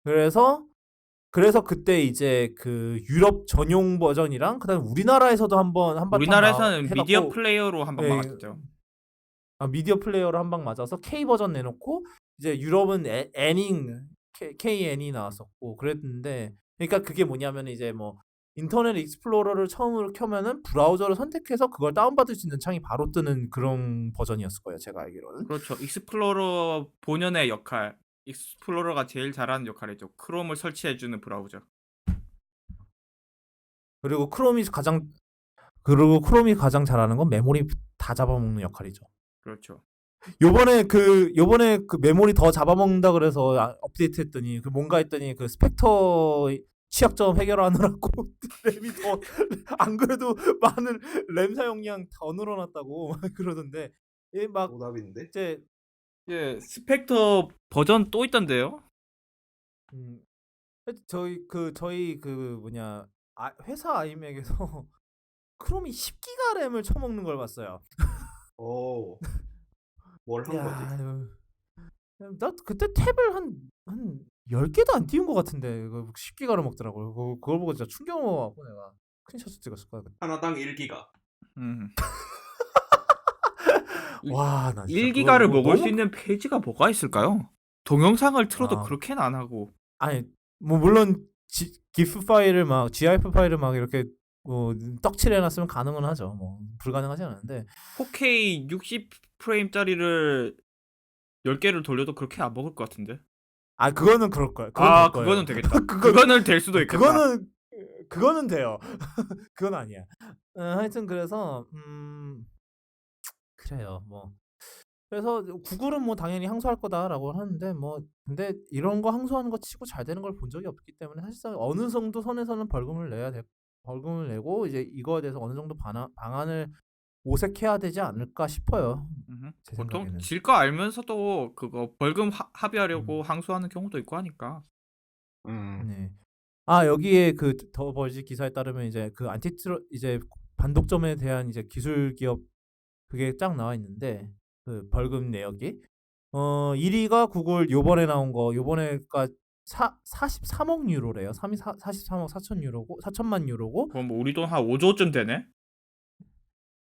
그래서 그때 이제 그 유럽 전용 버전이랑 그다음에 우리나라에서도 한번 우리나라에서는 미디어 해갖고 플레이어로 한 번 예, 막았었죠. 미디어 플레이어로 한 방 맞아서 K 버전 내놓고 이제 유럽은 애닝 K 애니 나왔었고 그랬는데 그러니까 그게 뭐냐면 이제 뭐 인터넷 익스플로러를 처음으로 켜면은 브라우저를 선택해서 그걸 다운받을 수 있는 창이 바로 뜨는 그런 버전이었을 거예요. 제가 알기로는. 그렇죠. 익스플로러 본연의 역할. 익스플로러가 제일 잘하는 역할이죠. 크롬을 설치해주는 브라우저. 그리고 크롬이 가장 잘하는 건 메모리 다 잡아먹는 역할이죠. 그렇죠. 요번에 그 메모리 더 잡아먹는다 그래서 업데이트했더니 그 뭔가 했더니 그 스펙터 취약점 해결하느라고 램이 더 안 그래도 많은 램 사용량 더 늘어났다고 그러던데 막 오답인데? 이제 예, 스펙터 버전 또 있던데요? 음, 저희 그 뭐냐 회사 아이맥에서 크롬이 10기가 램을 쳐먹는 걸 봤어요. 오. 뭘 한 거지? 나 그때 탭을 한 10개도 안 띄운 것 같은데 10기가를 먹더라고요. 그걸 보고 진짜 충격 먹어갖고 내가 스크린샷 찍었을 거야. 그때. 하나당 1기가. 음. 와, 나 진짜 1기가를 그거 먹을 수 너무 있는 페이지가 뭐가 있을까요? 동영상을 틀어도 아, 그렇게는 안 하고. 아니 뭐 물론 GIF 파일을 막 GIF 파일을 막 이렇게 뭐 떡칠해놨으면 가능은 하죠. 뭐 불가능하지 않은데 4K 60프레임짜리를 10개를 돌려도 그렇게 안 먹을 것 같은데. 그거는 그럴 거야. 아, 될 거예요. 그거는 되겠다. 그거는 될 수도 있겠다. 그거는 돼요. 그건 아니야. 하여튼 그래서 그래요. 뭐 그래서 구글은 뭐 당연히 항소할 거다라고 하는데 뭐 근데 이런 거 항소하는 거 치고 잘 되는 걸 본 적이 없기 때문에 사실상 어느 정도 선에서는 벌금을 내고 이제 이거에 대해서 어느 정도 방안을 모색해야 되지 않을까 싶어요. 제 보통 생각에는. 질 거 알면서도 그거 벌금 합의하려고 음. 항소하는 경우도 있고 하니까. 네. 여기에 그 더 버지 기사에 따르면 이제 그 이제 반독점에 대한 이제 기술 기업 그게 쫙 나와 있는데 그 벌금 내역이 1위가 구글 요번에 나온 거 요번에가 43억 유로래요. 43억 4천 유로고 4천만 유로고 그럼 뭐 우리 돈 한 5조쯤 되네?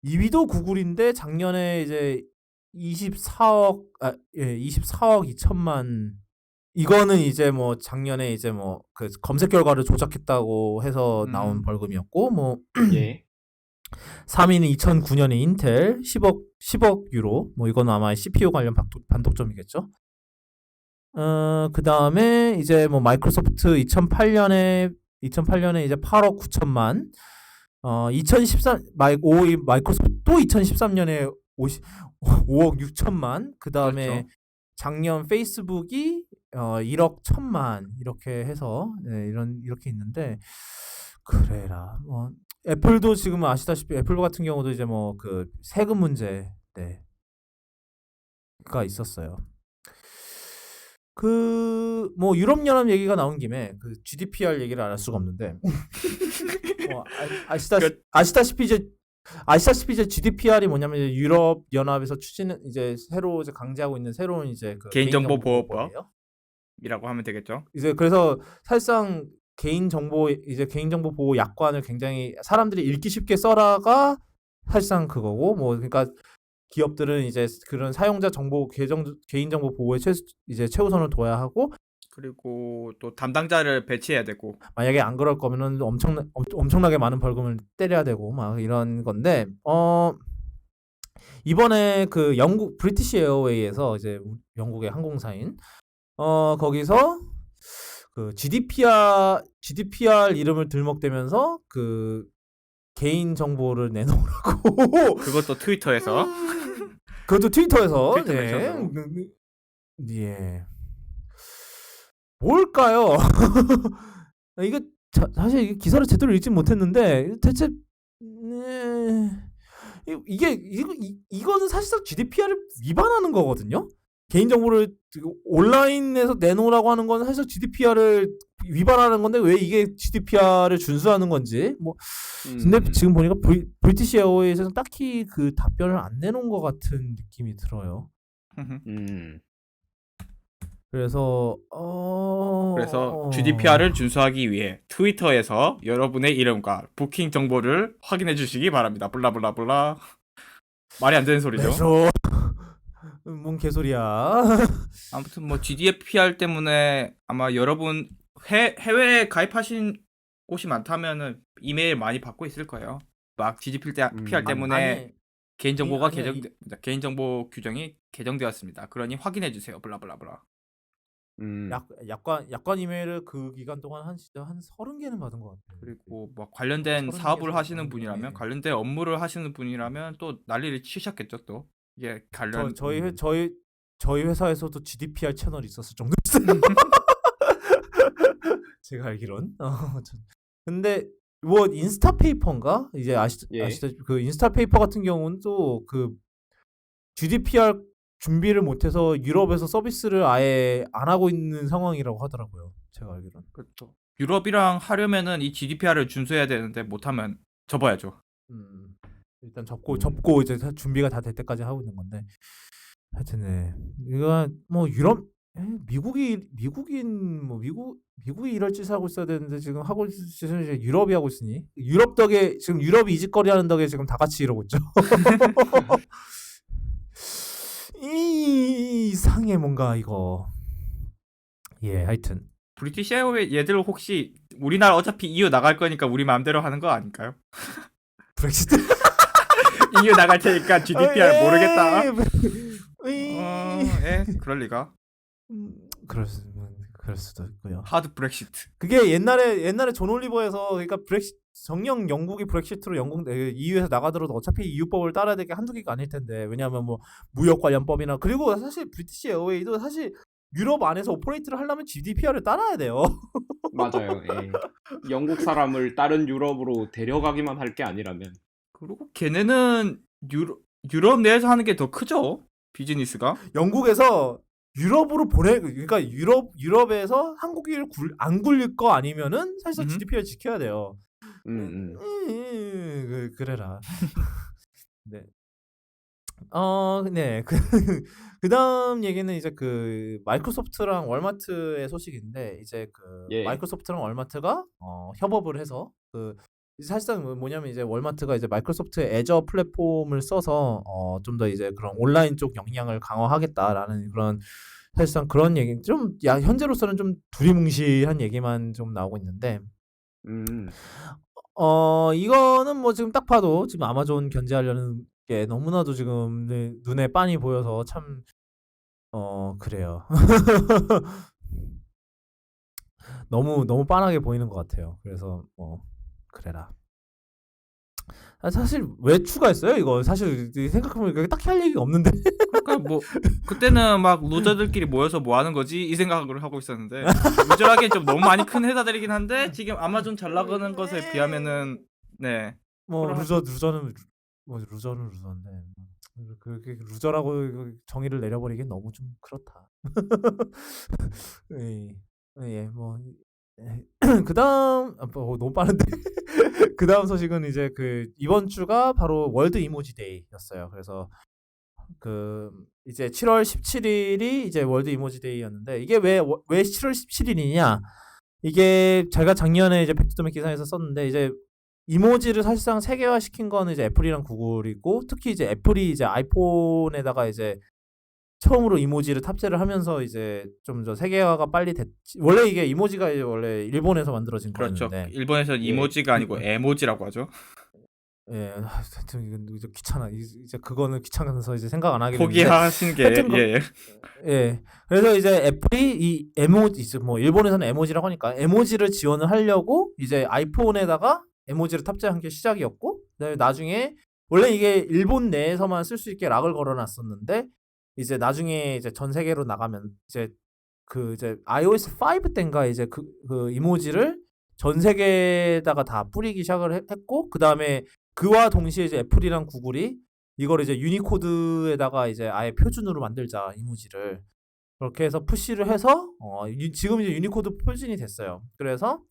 2위도 구글인데 작년에 이제 24억 2천만 이거는 이제 뭐 작년에 이제 뭐 그 검색 결과를 조작했다고 해서 나온 벌금이었고 뭐 예. 3위는 2009년에 인텔 10억 유로 뭐 이건 아마 CPU 관련 반독점이겠죠. 그다음에 이제 뭐 마이크로소프트 2008년에 이제 8억 9천만 2013 마이크로소프트 또 2013년에 5억 6천만 그다음에 그렇죠. 작년 페이스북이 1억 1천만 이렇게 해서 이렇게 있는데 그래라 뭐 애플도 지금 아시다시피 애플 같은 경우도 이제 뭐 그 세금 문제 가 있었어요. 그 뭐 유럽 연합 얘기가 나온 김에 그 GDPR 얘기를 안 할 수가 없는데 아시다시피 이제 GDPR이 뭐냐면 이제 유럽 연합에서 이제 새로 이제 강제하고 있는 새로운 이제 그 개인정보보호법. 개인정보보호법이에요. 이라고 하면 되겠죠. 이제 그래서 사실상 개인정보 보호 약관을 굉장히 사람들이 읽기 쉽게 써라가 사실상 그거고 뭐 그러니까 기업들은 이제 그런 사용자 정보 개인정보 보호에 이제 최우선을 둬야 하고 그리고 또 담당자를 배치해야 되고. 만약에 안 그럴 거면은 엄청나게 많은 벌금을 때려야 되고 막 이런 건데 이번에 그 영국 브리티시 에어웨이에서 이제 영국의 항공사인 거기서 그 GDPR 이름을 들먹대면서 그 개인 정보를 내놓으라고 그것도 트위터에서 그것도 트위터에서 트위터 네. 멘션으로. 예. 뭘까요? 이거 사실 이게 기사를 제대로 읽진 못했는데 대체 이거는 사실상 GDPR을 위반하는 거거든요. 개인 정보를 온라인에서 내놓으라고 하는 건 사실 GDPR을 위반하는 건데 왜 이게 GDPR을 준수하는 건지 뭐 근데 지금 보니까 브리티시 에어웨이에서는 딱히 그 답변을 안 내놓은 것 같은 느낌이 들어요. 그래서 GDPR을 준수하기 위해 트위터에서 여러분의 이름과 부킹 정보를 확인해 주시기 바랍니다. 블라블라블라. 말이 안 되는 소리죠. 매조 뭔 개소리야. 아무튼 뭐 GDPR 때문에 아마 여러분 해외에 가입하신 곳이 많다면은 이메일 많이 받고 있을 거예요. 막 GDPR 때문에 개인정보가 개인정보 규정이 개정되었습니다. 그러니 확인해 주세요. 블라블라블라. 약관 이메일을 그 기간 동안 한 30개는 받은 것 같아요. 그리고 뭐 관련된 30 사업을 개에서 하시는 받는 분이라면 거네. 관련된 업무를 하시는 분이라면 또 난리를 치셨겠죠 또. 이게 관련 저희 회사에서도 GDPR 채널이 있었을 정도였어요. 제가 알기론. 근데 뭐 인스타페이퍼인가 이제 아시다시피 그 인스타페이퍼 같은 경우는 또 그 GDPR 준비를 못해서 유럽에서 서비스를 아예 안 하고 있는 상황이라고 하더라고요. 제가 알기론. 그렇죠. 유럽이랑 하려면은 이 GDPR을 준수해야 되는데 못하면 접어야죠. 일단 접고 이제 준비가 다 될 때까지 하고 있는 건데 하여튼 네. 이거 뭐 유럽 미국이 이럴 짓을 하고 있어야 되는데 지금 하고 있는 짓을 이제 유럽이 하고 있으니 유럽 덕에 지금 유럽이 이짓거리 하는 덕에 지금 다 같이 이러고 있죠. 이상해 뭔가 이거. 예, 하여튼 브리티시 에어웨이 얘들 혹시 우리나라 어차피 EU 나갈 거니까 우리 마음대로 하는 거 아닐까요? 브렉시트 EU 나갈 테니까 GDPR 모르겠다. 예. 그럴 리가. 그럴 수도 있고요. 하드 브렉시트. 그게 옛날에 존 올리버에서 그러니까 정녕 영국이 브렉시트로 EU에서 나가더라도 어차피 EU법을 따라야 될 게 한두 개가 아닐 텐데 왜냐하면 뭐 무역 관련법이나 그리고 사실 브리티시 에어웨이도 사실 유럽 안에서 오퍼레이트를 하려면 GDPR을 따라야 돼요. 맞아요. 예. 영국 사람을 다른 유럽으로 데려가기만 할 게 아니라면. 그리고 걔네는 유럽 내에서 하는 게 더 크죠? 비즈니스가. 영국에서 유럽으로 그러니까 유럽에서 한국인을 안 굴릴 거 아니면은 사실상 GDPR 지켜야 돼요. 그래라. 네. 네. 그다음 얘기는 이제 그 마이크로소프트랑 월마트의 소식인데 이제 그 마이크로소프트랑 월마트가 협업을 해서 그 사실상 뭐냐면 이제 월마트가 이제 마이크로소프트의 애저 플랫폼을 써서 좀 더 이제 그런 온라인 쪽 역량을 강화하겠다라는 그런 사실상 그런 얘기 좀 현재로서는 좀 두리뭉실한 얘기만 좀 나오고 있는데 이거는 뭐 지금 딱 봐도 지금 아마존 견제하려는 게 너무나도 지금 눈에 빤히 보여서 참 그래요. 너무 빤하게 보이는 것 같아요. 그래서 그래라. 사실 왜 추가했어요 이거? 사실 생각해보니까 딱히 할 얘기가 없는데. 그러니까 뭐 그때는 막 루저들끼리 모여서 뭐 하는 거지 이 생각을 하고 있었는데 루저하기엔 좀 너무 많이 큰 회사들이긴 한데 지금 아마존 잘 나가는 것에 비하면은 네. 뭐 루저는 루저인데 그렇게 루저라고 정의를 내려버리긴 너무 좀 그렇다. 예, 뭐 그다음 너무 빠른데. 그다음 소식은 이제 그 이번 주가 바로 월드 이모지 데이였어요. 그래서 그 이제 7월 17일이 이제 월드 이모지 데이였는데 이게 왜 7월 17일이냐? 이게 제가 작년에 이제 팩트도맥 기사에서 썼는데 이제 이모지를 사실상 세계화 시킨 거는 이제 애플이랑 구글이고 특히 이제 애플이 이제 아이폰에다가 이제 처음으로 이모지를 탑재를 하면서 이제 좀 더 세계화가 빨리 됐지. 원래 이게 이모지가 원래 일본에서 만들어진 그렇죠. 거였는데 일본에서 이모지가 아니고 에모지라고 하죠. 예, 하여튼 이건 이제 귀찮아. 이제 그거는 귀찮아서 이제 생각 안 하게 됐는데. 포기하신 게 하여튼 예. 예. 그래서 이제 애플이 이 에모지 이제 뭐 일본에서는 에모지라고 하니까 에모지를 지원을 하려고 이제 아이폰에다가 에모지를 탑재한 게 시작이었고, 그다음에 나중에 원래 이게 일본 내에서만 쓸 수 있게 락을 걸어놨었는데 이제 나중에 이제 전 세계로 나가면 이제 이제 iOS 5 때인가 이제 그 이모지를 전 세계에다가 다 뿌리기 시작을 했고, 그 다음에 그와 동시에 이제 애플이랑 구글이 이걸 이제 유니코드에다가 이제 아예 표준으로 만들자 이모지를 그렇게 해서 푸시를 해서 지금 이제 유니코드 표준이 됐어요. 그래서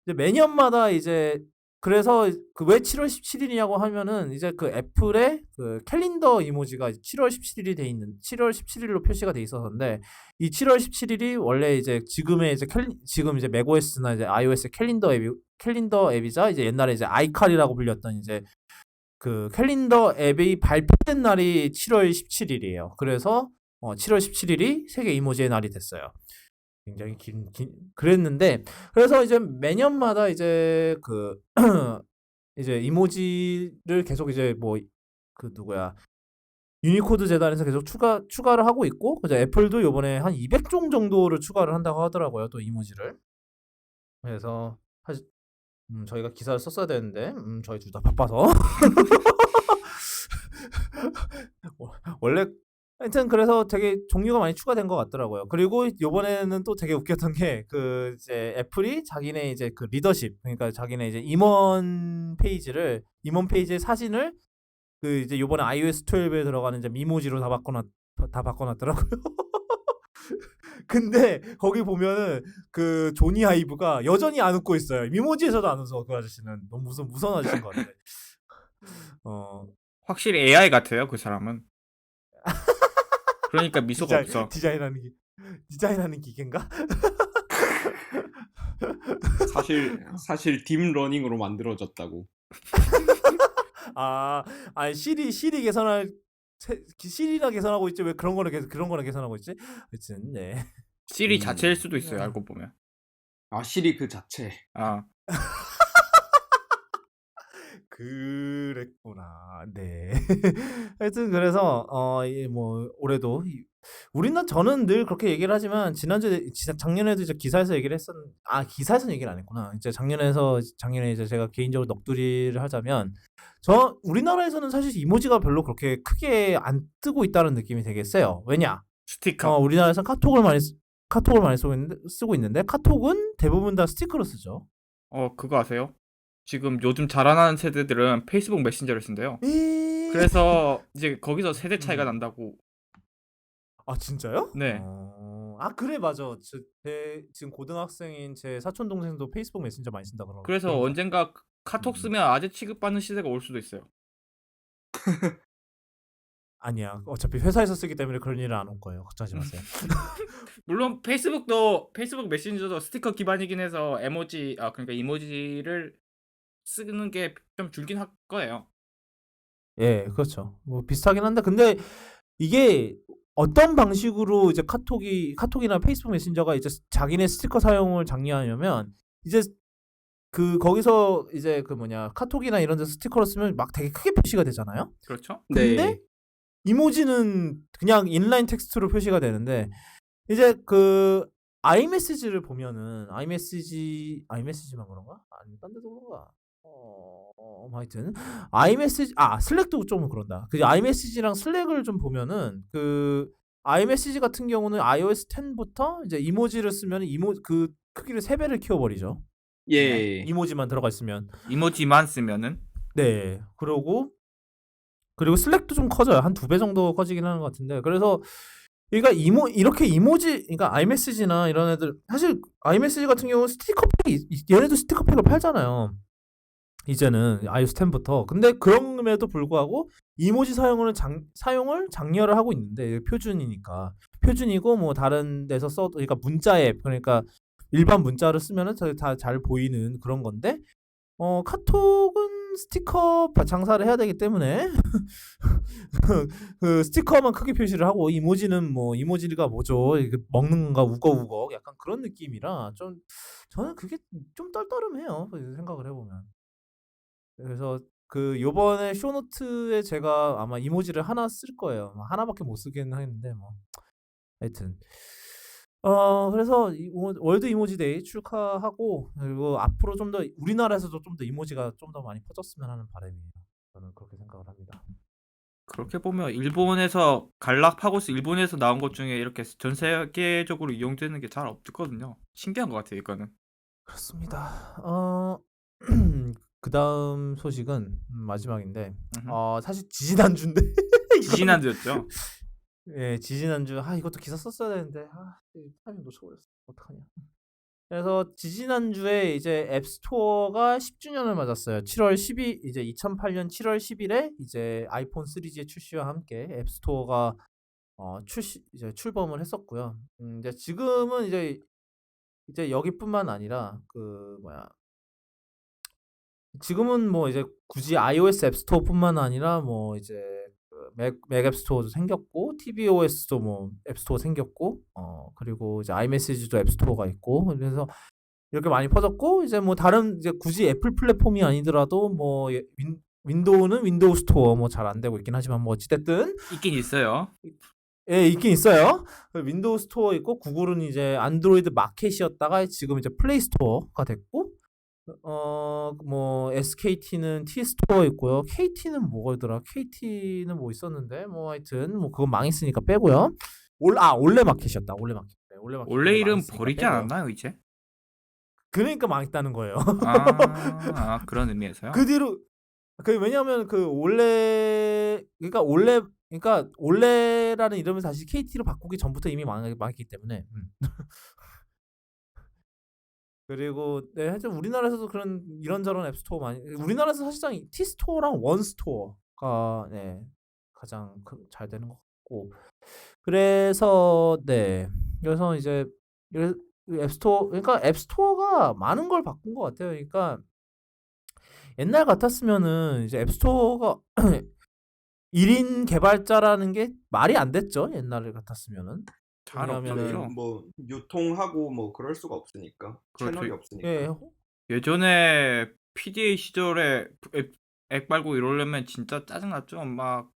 이제 매년마다 이제 그래서 그 왜 7월 17일이냐고 하면은 이제 그 애플의 그 캘린더 이모지가 7월 17일이 돼 있는 7월 17일로 표시가 돼 있었는데 이 7월 17일이 원래 이제 지금의 이제 지금 이제 맥OS나 이제 iOS 캘린더 앱이자 이제 옛날에 이제 아이칼이라고 불렸던 이제 그 캘린더 앱이 발표된 날이 7월 17일이에요. 그래서 7월 17일이 세계 이모지의 날이 됐어요. 굉장히 그랬는데 그래서 이제 매년마다 이제 그 이제 이모지를 계속 이제 뭐 그 누구야 유니코드 재단에서 계속 추가를 하고 있고 이제 애플도 요번에 한 200종 정도를 추가를 한다고 하더라고요. 또 이모지를. 그래서 저희가 기사를 썼어야 되는데 저희 둘 다 바빠서 원래 하여튼 그래서 되게 종류가 많이 추가된 것 같더라고요. 그리고 요번에는 또 되게 웃겼던 게 그 이제 애플이 자기네 이제 그 리더십 그러니까 자기네 이제 임원 페이지의 사진을 그 이제 요번에 iOS 12에 들어가는 이제 미모지로 다 바꿔놨더라고요. 근데 거기 보면은 그 조니 하이브가 여전히 안 웃고 있어요. 미모지에서도 안 웃어. 그 아저씨는 너무 무서운 아저씨인 것 같아. 확실히 AI 같아요, 그 사람은. 그러니까 미소가 없어. 디자인하는 기계인가? 사실 딥러닝으로 만들어졌다고. 아니 시리 시리나 계산하고 있지 왜 그런 거는 계산하고 있지? 하여튼 네. 시리 자체일 수도 있어요, 알고 보면. 아 시리 그 자체. 아, 그랬구나. 네. 하여튼 그래서 뭐 올해도 저는 늘 그렇게 얘기를 하지만 작년에도 이제 기사에서 얘기를 기사에서는 얘기를 안 했구나. 이제 작년에 이제 제가 개인적으로 넋두리를 하자면 우리나라에서는 사실 이모지가 별로 그렇게 크게 안 뜨고 있다는 느낌이 되게 세요. 왜냐? 스티커. 우리나라에서는 카톡을 많이 쓰고 있는데 카톡은 대부분 다 스티커로 쓰죠. 그거 아세요? 지금 요즘 자라나는 세대들은 페이스북 메신저를 쓴대요. 그래서 이제 거기서 세대 차이가 난다고. 아 진짜요? 네. 그래 맞아. 지금 고등학생인 제 사촌 동생도 페이스북 메신저 많이 쓴다 그러고. 그래서 언젠가 카톡 쓰면 아재 취급받는 시대가 올 수도 있어요. 아니야. 어차피 회사에서 쓰기 때문에 그런 일은 안 올 거예요. 걱정하지 마세요. 물론 페이스북 메신저도 스티커 기반이긴 해서 그러니까 이모지를 쓰는 게 좀 줄긴 할 거예요. 예, 그렇죠. 뭐 비슷하긴 한데 근데 이게 어떤 방식으로 이제 카톡이나 페이스북 메신저가 이제 자기네 스티커 사용을 장려하냐면 이제 거기서 이제 카톡이나 이런 데 스티커로 쓰면 막 되게 크게 표시가 되잖아요. 그렇죠? 근데 네. 이모지는 그냥 인라인 텍스트로 표시가 되는데 이제 그 아이메시지를 보면은 아이메시지만 그런가? 아니 딴 데도 그런가? 하여튼 슬랙도 좀 그런다. 그 아이메시지랑 슬랙을 좀 보면은 그 아이메시지 같은 경우는 iOS 10부터 이제 이모지를 쓰면 그 크기를 3배를 키워버리죠. 예. 이모지만 들어가 있으면. 이모지만 쓰면은 네. 그리고 슬랙도 좀 커져요. 한 2배 정도 커지긴 하는 것 같은데. 그래서 그러니까 이렇게 그러니까 아이메시지나 이런 애들 사실 아이메시지 같은 경우는 얘네도 스티커팩을 팔잖아요. 이제는 iOS 10부터. 근데 그럼에도 불구하고 이모지 사용을 장려를 하고 있는데 표준이니까. 표준이고 뭐 다른 데서 써도 그러니까 문자 앱 그러니까 일반 문자를 쓰면은 다 잘 보이는 그런 건데 카톡은 스티커 장사를 해야 되기 때문에 그 스티커만 크게 표시를 하고 이모지는 뭐 이모지가 뭐죠? 먹는 건가 우거우거 약간 그런 느낌이라 좀 저는 그게 좀 떨떠름해요. 생각을 해보면. 그래서 그 요번에 쇼노트에 제가 아마 이모지를 하나 쓸 거예요. 하나밖에 못 쓰긴 하겠는데 뭐 하여튼 그래서 월드 이모지 데이 축하하고 그리고 앞으로 좀 더 우리나라에서도 좀 더 이모지가 좀 더 많이 퍼졌으면 하는 바람이에요. 저는 그렇게 생각을 합니다. 그렇게 보면 일본에서 갈라파고스 일본에서 나온 것 중에 이렇게 전 세계적으로 이용되는 게 잘 없거든요. 신기한 것 같아요, 이거는. 그렇습니다. 그다음 소식은 마지막인데 음흠. 사실 지지난주인데 지지난주였죠. 예, 지지난주 이것도 기사 썼어야 되는데 타이밍 놓쳐버렸어. 어떡하냐. 그래서 지지난주에 이제 앱스토어가 10주년을 맞았어요. 7월 12 이제 2008년 7월 10일에 이제 아이폰 3G의 출시와 함께 앱스토어가 이제 출범을 했었고요. 이제 지금은 이제 여기뿐만 아니라 그 뭐야 지금은 뭐 이제 굳이 iOS 앱스토어뿐만 아니라 뭐 이제 그 맥 앱스토어도 생겼고 tvOS도 뭐 앱스토어 생겼고 그리고 이제 iMessage도 앱스토어가 있고 그래서 이렇게 많이 퍼졌고 이제 뭐 다른 이제 굳이 애플 플랫폼이 아니더라도 뭐 윈도우는 윈도우 스토어 뭐 잘 안 되고 있긴 하지만 뭐 어찌됐든 있긴 있어요. 예, 있긴 있어요. 윈도우 스토어 있고 구글은 이제 안드로이드 마켓이었다가 지금 이제 플레이 스토어가 됐고 뭐 SKT는 T 스토어 있고요. KT는 뭐더라? KT는 뭐 있었는데 뭐 하여튼 뭐 그건 망했으니까 빼고요. 올레 마켓이었다. 올레 마켓. 네, 올레 마켓. 원래 이름 망했으니까 버리지 빼고요. 않았나요, 이제? 그러니까 망했다는 거예요. 그런 의미에서요? 그 뒤로 왜냐하면 그 그러니까 올레라는 이름을 다시 KT로 바꾸기 전부터 이미 망했기 때문에. 그리고 네, 하여튼 우리나라에서도 그런 이런저런 앱스토어 많이 우리나라에서 사실상 T스토어랑 원스토어가 네, 가장 잘 되는 것 같고 그래서 네 그래서 이제 앱스토어 그러니까 앱스토어가 많은 걸 바꾼 것 같아요. 그러니까 옛날 같았으면은 이제 앱스토어가 1인 개발자라는 게 말이 안 됐죠. 옛날 같았으면은. 잘 왜냐하면은 없죠. 뭐 유통하고 뭐 그럴 수가 없으니까 그렇죠. 채널이 없으니까. 예, 예전에 PDA 시절에 액 빨고 이러려면 진짜 짜증났죠. 막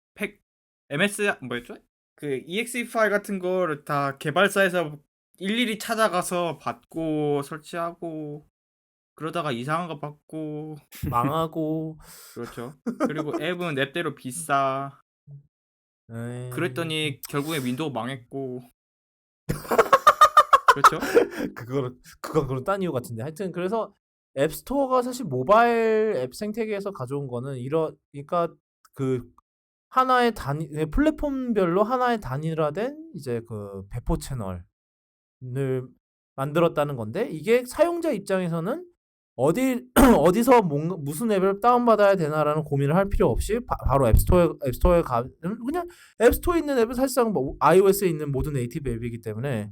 MS 뭐였죠? 그 EXE 파일 같은 거를 다 개발사에서 일일이 찾아가서 받고 설치하고 그러다가 이상한 거 받고 망하고 그렇죠. 그리고 앱은 앱대로 비싸. 에이, 그랬더니 결국에 윈도우 망했고. 그렇죠? 그건 그런 딴 이유 같은데 하여튼 그래서 앱스토어가 사실 모바일 앱 생태계에서 가져온 거는 그러니까 그 하나의 플랫폼별로 하나의 단일화된 이제 그 배포 채널을 만들었다는 건데 이게 사용자 입장에서는 어디서 무슨 앱을 다운받아야 되나라는 고민을 할 필요 없이 바로 앱스토어에 가면 그냥 앱스토어에 있는 앱은 사실상 뭐 iOS에 있는 모든 네이티브 앱이기 때문에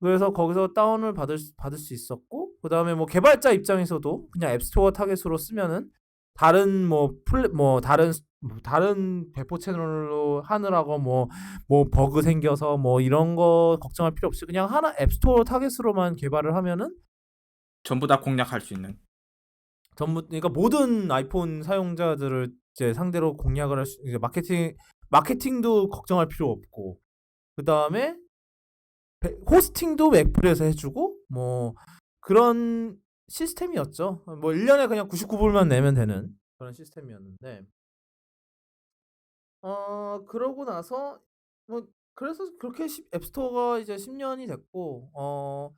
그래서 거기서 다운을 받을 수 있었고 그다음에 뭐 개발자 입장에서도 그냥 앱스토어 타겟으로 쓰면은 다른 다른 배포 채널로 하느라고 뭐 버그 생겨서 뭐 이런 거 걱정할 필요 없이 그냥 하나 앱스토어 타겟으로만 개발을 하면은 전부 다 공략할 수 있는. 그러니까 모든 아이폰 사용자들을 이제 상대로 공략을 할 수 이제 마케팅도 걱정할 필요 없고 그다음에 호스팅도 애플에서 해주고 뭐 그런 시스템이었죠. 뭐 1년에 그냥 99불만 내면 되는 그런 시스템이었는데 그러고 나서 뭐 그래서 그렇게 앱스토어가 이제 10년이 됐고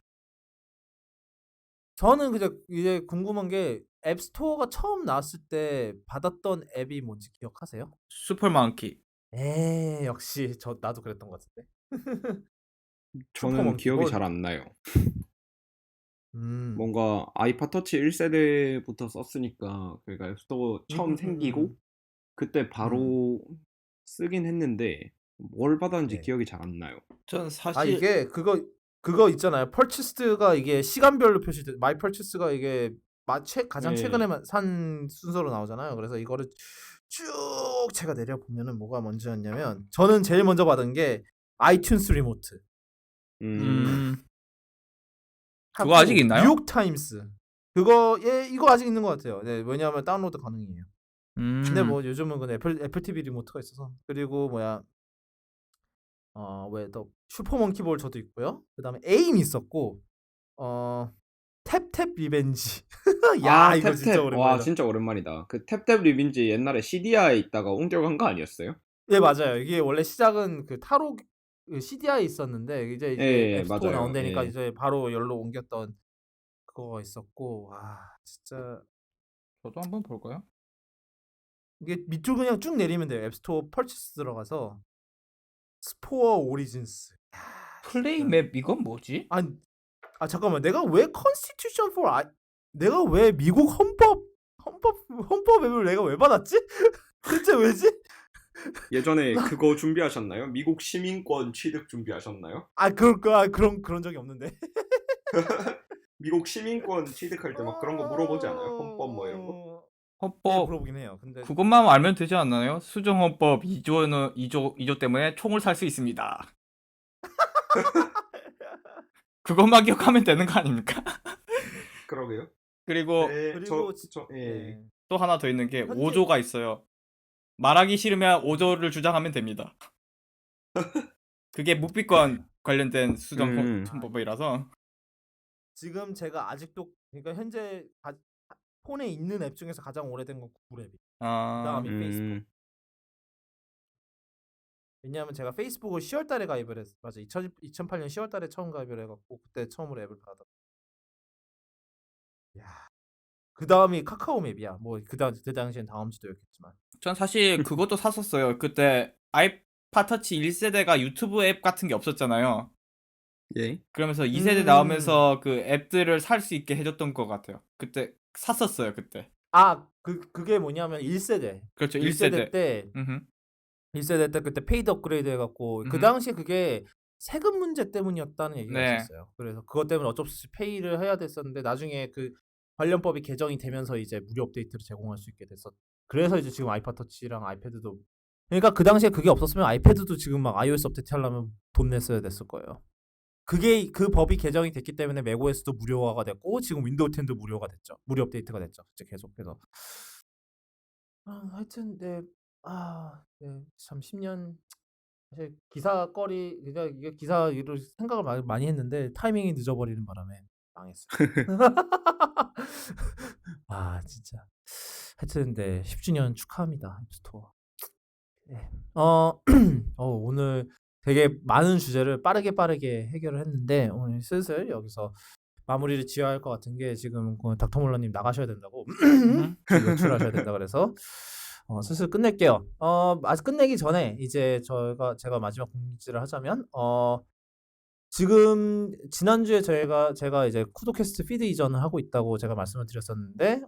저는 이제 궁금한 게 앱스토어가 처음 나왔을 때 받았던 앱이 뭔지 기억하세요? 슈퍼망키. 역시 나도 그랬던 것 같은데. 저는 슈퍼먼키 기억이 뭐 잘 안 나요. 음. 뭔가 아이팟 터치 1세대부터 썼으니까 그러니까 앱스토어 처음 생기고 그때 바로 쓰긴 했는데 뭘 받았는지 네. 기억이 잘 안 나요. 전 사실 이게 그거 있잖아요. 펄치스가 이게 시간별로 표시돼. 마이 펄치스가 이게 가장 네. 최근에 산 순서로 나오잖아요. 그래서 이거를 쭉 제가 내려 보면은 뭐가 먼저였냐면 저는 제일 먼저 받은 게 아이튠스 리모트. 그거 아직 있나요? 뉴욕 타임스. 이거 아직 있는 것 같아요. 네, 왜냐하면 다운로드 가능해요. 근데 뭐 요즘은 그 애플 TV 리모트가 있어서. 그리고 뭐야 왜 또 슈퍼몽키볼 저도 있고요. 그다음에 에임 있었고 탭탭 리벤지. 야 이거 진짜 탭탭. 와, 오랜만이다. 진짜 오랜만이다. 그 탭탭 리빈지 옛날에 CDI에 있다가 옮겨간 거 아니었어요? 예 맞아요. 이게 원래 시작은 그 타로 그 CDI 있었는데 이제 예, 앱스토어 맞아요. 나온다니까 예. 이제 바로 열로 옮겼던 그거가 있었고 와 진짜 저도 한번 볼까요? 이게 밑줄 그냥 쭉 내리면 돼요. 앱스토어 펄치스 들어가서 스포어 오리진스. 야, 플레이 진짜. 맵 이건 뭐지? 잠깐만 내가 왜 컨스티튜션 4 내가 왜 미국 헌법 앱을 내가 왜 받았지? 대체 왜지? 예전에 그거 준비하셨나요? 미국 시민권 취득 준비하셨나요? 그런 적이 없는데. 미국 시민권 취득할 때 막 그런 거 물어보지 않아요? 헌법 뭐 이런 거? 네, 헌법 물어보긴 해요. 근데 그것만 알면 되지 않나요? 수정헌법 2조 때문에 총을 살 수 있습니다. 그것만 기억하면 되는 거 아닙니까? 그러게요. 그리고 네, 그리고 예. 네. 또 하나 더 있는 게 현재- 5조가 있어요. 말하기 싫으면 5조를 주장하면 됩니다. 그게 묵비권 관련된 수정헌법이라서 지금 제가 아직도 그러니까 현재 폰에 있는 앱 중에서 가장 오래된 건 구글 앱이. 그다음이 페이스북. 왜냐하면 제가 페이스북을 10월달에 가입을 했어. 맞아. 2008년 10월달에 처음 가입을 해갖고 그때 처음으로 앱을 받아. 야. 그 다음이 카카오 맵이야. 뭐 그 당시엔 다음 주도였겠지만. 전 사실 그것도 샀었어요. 그때 아이팟 터치 1세대가 유튜브 앱 같은 게 없었잖아요. 예. 그러면서 2세대 나오면서 그 앱들을 살 수 있게 해줬던 것 같아요. 그때 샀었어요. 그때. 그게 뭐냐면 1세대. 그렇죠. 1세대 1세대. 때 1세대 때 그때 페이드 업그레이드 해갖고 그 음흠. 당시에 그게 세금 문제 때문이었다는 얘기가 네. 있었어요. 그래서 그것 때문에 어쩔 수 없이 페이를 해야 됐었는데 나중에 그 관련법이 개정이 되면서 이제 무료 업데이트를 제공할 수 있게 됐었. 그래서 이제 지금 아이팟 터치랑 아이패드도 그러니까 그 당시에 그게 없었으면 아이패드도 지금 막 iOS 업데이트 하려면 돈 냈어야 됐을 거예요. 그게 그 법이 개정이 됐기 때문에 맥OS도 무료화가 됐고 지금 윈도우 10도 무료가 됐죠. 무료 업데이트가 됐죠. 이제 계속해서. 하여튼 네. 참 10년 사실 기사거리 그러니까 이게 기사로 생각을 많이 했는데 타이밍이 늦어버리는 바람에 망했어요. 진짜. 하여튼 네 10주년 축하합니다. 앱스토어. 네. 오늘 되게 많은 주제를 빠르게 해결을 했는데 오늘 슬슬 여기서 마무리를 지어야 할 것 같은 게 지금 닥터몰라님 나가셔야 된다고 연출하셔야 된다 그래서 슬슬 끝낼게요. 아직 끝내기 전에 이제 제가 마지막 공지를 하자면 지금 지난주에 제가 이제 쿠도캐스트 피드 이전을 하고 있다고 제가 말씀을 드렸었는데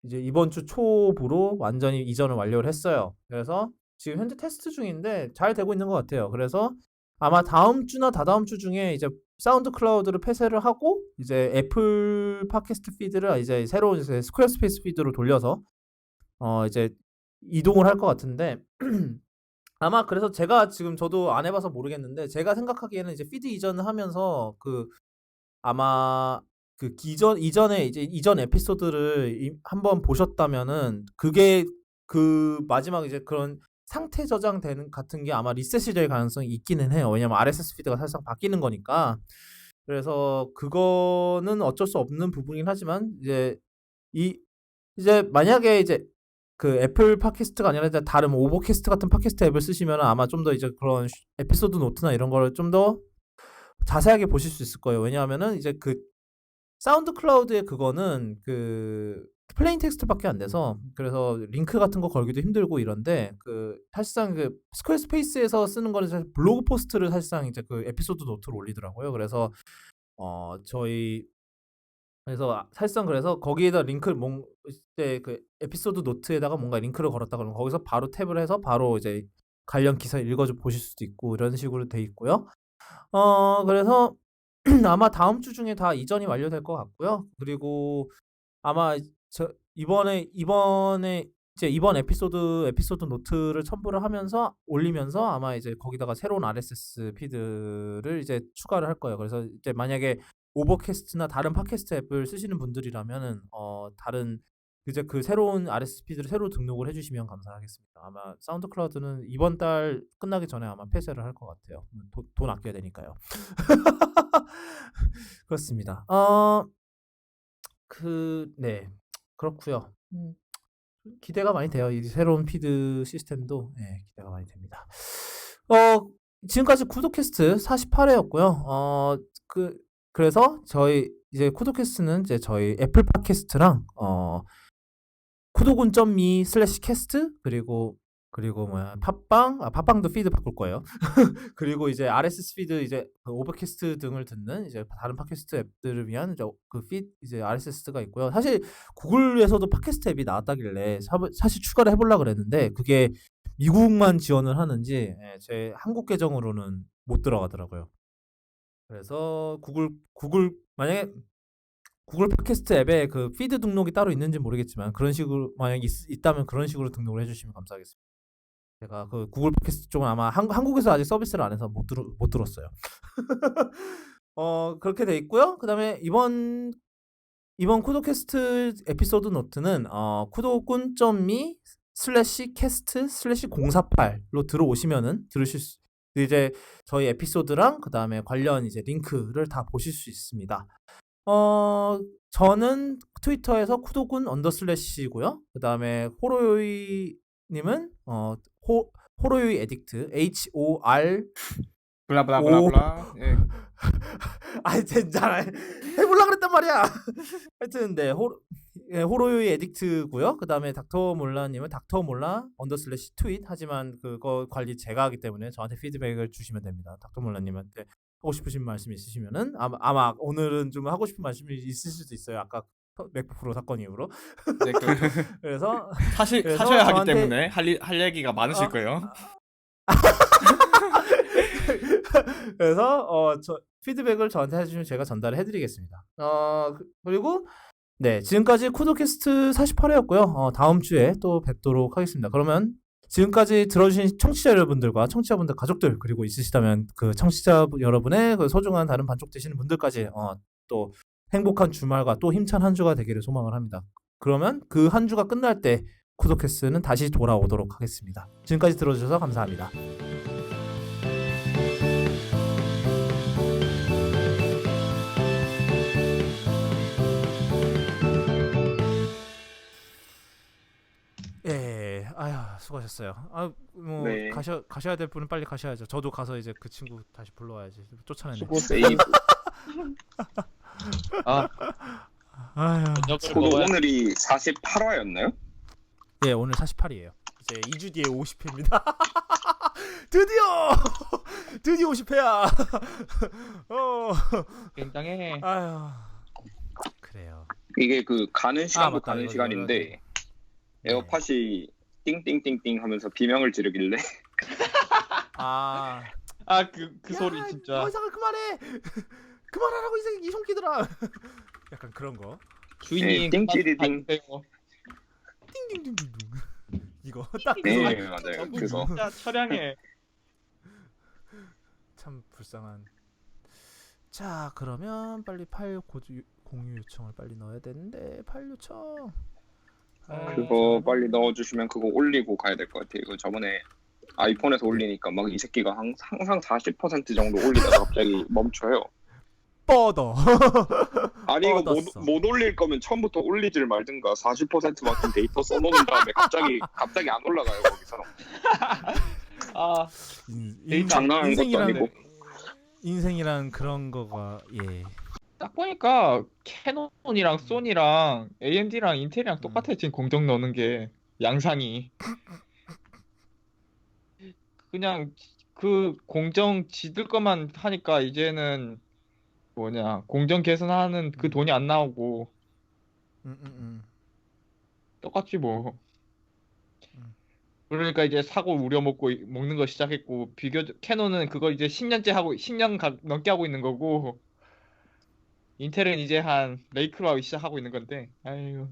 이제 이번 주 초부로 완전히 이전을 완료를 했어요. 그래서 지금 현재 테스트 중인데 잘 되고 있는 것 같아요. 그래서 아마 다음 주나 다다음 주 중에 이제 사운드 클라우드를 폐쇄를 하고 이제 애플 팟캐스트 피드를 이제 새로운 이제 스퀘어스페이스 피드로 돌려서 이제 이동을 할 것 같은데 아마 그래서 제가 지금 저도 안 해봐서 모르겠는데 제가 생각하기에는 이제 피드 이전을 하면서 아마 이전에 이제 이전 에피소드를 한번 보셨다면은 그게 그 마지막 이제 그런 상태 저장되는 같은 게 아마 리셋이 될 가능성이 있기는 해요. 왜냐면 RSS 피드가 사실상 바뀌는 거니까. 그래서 그거는 어쩔 수 없는 부분이긴 하지만 이제 만약에 이제 그 애플 팟캐스트가 아니라 이제 다른 오버캐스트 같은 팟캐스트 앱을 쓰시면 아마 좀 더 이제 그런 에피소드 노트나 이런 거를 좀 더 자세하게 보실 수 있을 거예요. 왜냐하면은 이제 그 사운드 클라우드의 그거는 그 플레인 텍스트밖에 안 돼서 그래서 링크 같은 거 걸기도 힘들고 이런데 사실상 그 스퀘어스페이스에서 쓰는 거는 사실 블로그 포스트를 사실상 이제 그 에피소드 노트로 올리더라고요. 그래서 사실상 그래서 거기에다 링크를 이제 그 에피소드 노트에다가 뭔가 링크를 걸었다 그러면 거기서 바로 탭을 해서 바로 이제 관련 기사 읽어줘 보실 수도 있고 이런 식으로 돼 있고요. 그래서 아마 다음 주 중에 다 이전이 완료될 것 같고요. 그리고 아마 이번에 이제 이번 에피소드 노트를 첨부를 하면서 올리면서 아마 이제 거기다가 새로운 RSS 피드를 이제 추가를 할 거예요. 그래서 이제 만약에 오버캐스트나 다른 팟캐스트 앱을 쓰시는 분들이라면은 다른 이제 그 새로운 RSS 피드를 새로 등록을 해주시면 감사하겠습니다. 아마 사운드 클라우드는 이번 달 끝나기 전에 아마 폐쇄를 할 것 같아요. 돈 아껴야 되니까요. 그렇습니다. 네, 그렇고요. 기대가 많이 돼요. 이 새로운 피드 시스템도 기대가 많이 됩니다. 지금까지 쿠도캐스트 48회였고요. 그래서 저희 이제 쿠도캐스트는 이제 저희 애플 팟캐스트랑 쿠도군.me/캐스트 그리고 팟빵도 피드 바꿀 거예요. 그리고 이제 RSS 피드 이제 그 오버캐스트 등을 듣는 이제 다른 팟캐스트 앱들을 위한 이제 그 피드 이제 RSS가 있고요. 사실 구글에서도 팟캐스트 앱이 나왔다길래 사실 추가를 해보려고 그랬는데 그게 미국만 지원을 하는지 제 한국 계정으로는 못 들어가더라고요. 그래서 만약에 구글 팟캐스트 앱에 그 피드 등록이 따로 있는지 모르겠지만 그런 식으로 만약 있다면 그런 식으로 등록을 해주시면 감사하겠습니다. 제가 그 구글 팟캐스트 쪽은 아마 한국에서 아직 서비스를 안 해서 못 들었어요. 그렇게 돼 있고요. 그다음에 이번 쿠도캐스트 에피소드 노트는 kudogun.me/cast/048로 들어오시면은 들으실 수 이제 저희 에피소드랑 그다음에 관련 이제 링크를 다 보실 수 있습니다. 저는 트위터에서 쿠도군 _/고요. 그다음에 호로요이님은 호로요이 에딕트 HOR 블라블라블라블라. 예. 아이 진짜 해볼라 그랬단 말이야. 하여튼 네 호로요이 에딕트고요. 그다음에 닥터몰라님은 닥터몰라 _트윗 하지만 그거 관리 제가 하기 때문에 저한테 피드백을 주시면 됩니다. 닥터몰라님한테 하고 싶으신 말씀 있으시면은 아마 오늘은 좀 하고 싶은 말씀이 있을 수도 있어요. 아까 맥북 프로 사건 이후로. 네, 그렇죠. 그래서 사셔야 하기 저한테- 때문에 할 얘기가 많으실 거예요. 그래서 저 피드백을 저한테 해주시면 제가 전달을 해드리겠습니다. 그리고 네 지금까지 쿠도캐스트 48회였고요. 다음 주에 또 뵙도록 하겠습니다. 그러면 지금까지 들어주신 청취자 여러분들과 청취자분들 가족들 그리고 있으시다면 그 청취자 여러분의 그 소중한 다른 반쪽 되시는 분들까지 또 행복한 주말과 또 힘찬 한 주가 되기를 소망을 합니다. 그러면 그 한 주가 끝날 때 쿠도캐스트는 다시 돌아오도록 하겠습니다. 지금까지 들어주셔서 감사합니다. 아휴 수고하셨어요. 뭐 네. 가셔야 될 분은 빨리 가셔야죠. 저도 가서 이제 그 친구 다시 불러와야지. 쫓아내네. 수고 세이브. 아휴. 저도 오늘이 48화였나요? 예, 오늘 48이에요. 이제 2주 뒤에 50회입니다. 드디어 50회야. 굉장해. 아휴. 그래요. 이게 그 가는 시간도 맞다. 가는 이거 시간인데 네. 에어팟이 띵띵띵띵 하면서 비명을 지르길래 그 소리 진짜. 이상을 그만해. 그만하라고 이 손기들아. 약간 그런 거. 네, 띵찌리딩. 띵띵띵띵. 이거 딱 그 네 소리. 맞아요. 그거 진짜 처량해. 참 불쌍한. 자 그러면 빨리 파일 공유 요청을 빨리 넣어야 되는데 파일 요청. 그거 빨리 넣어주시면 그거 올리고 가야 될 것 같아요. 이거 저번에 아이폰에서 올리니까 막 이 새끼가 항상 40% 정도 올리다가 갑자기 멈춰요. 뻗어. 아니 이거 뻗었어. 못 올릴 거면 처음부터 올리질 말든가 40%만큼 데이터 써놓은 다음에 갑자기 안 올라가요 거기서. 장난하는 것도 아니고. 인생이란 그런 거가 예. 딱 보니까 캐논이랑 소니랑 AMD랑 인텔이랑 똑같아. 지금 공정 넣는 게 양상이. 그냥 그 공정 지들 것만 하니까 이제는 공정 개선하는 그 돈이 안 나오고 똑같지 뭐. 그러니까 이제 사고 우려먹고 먹는 거 시작했고, 캐논은 그거 이제 10년 넘게 하고 있는 거고, 인텔은 이제 한 레이크로 하기 시작하고 있는 건데, 아유.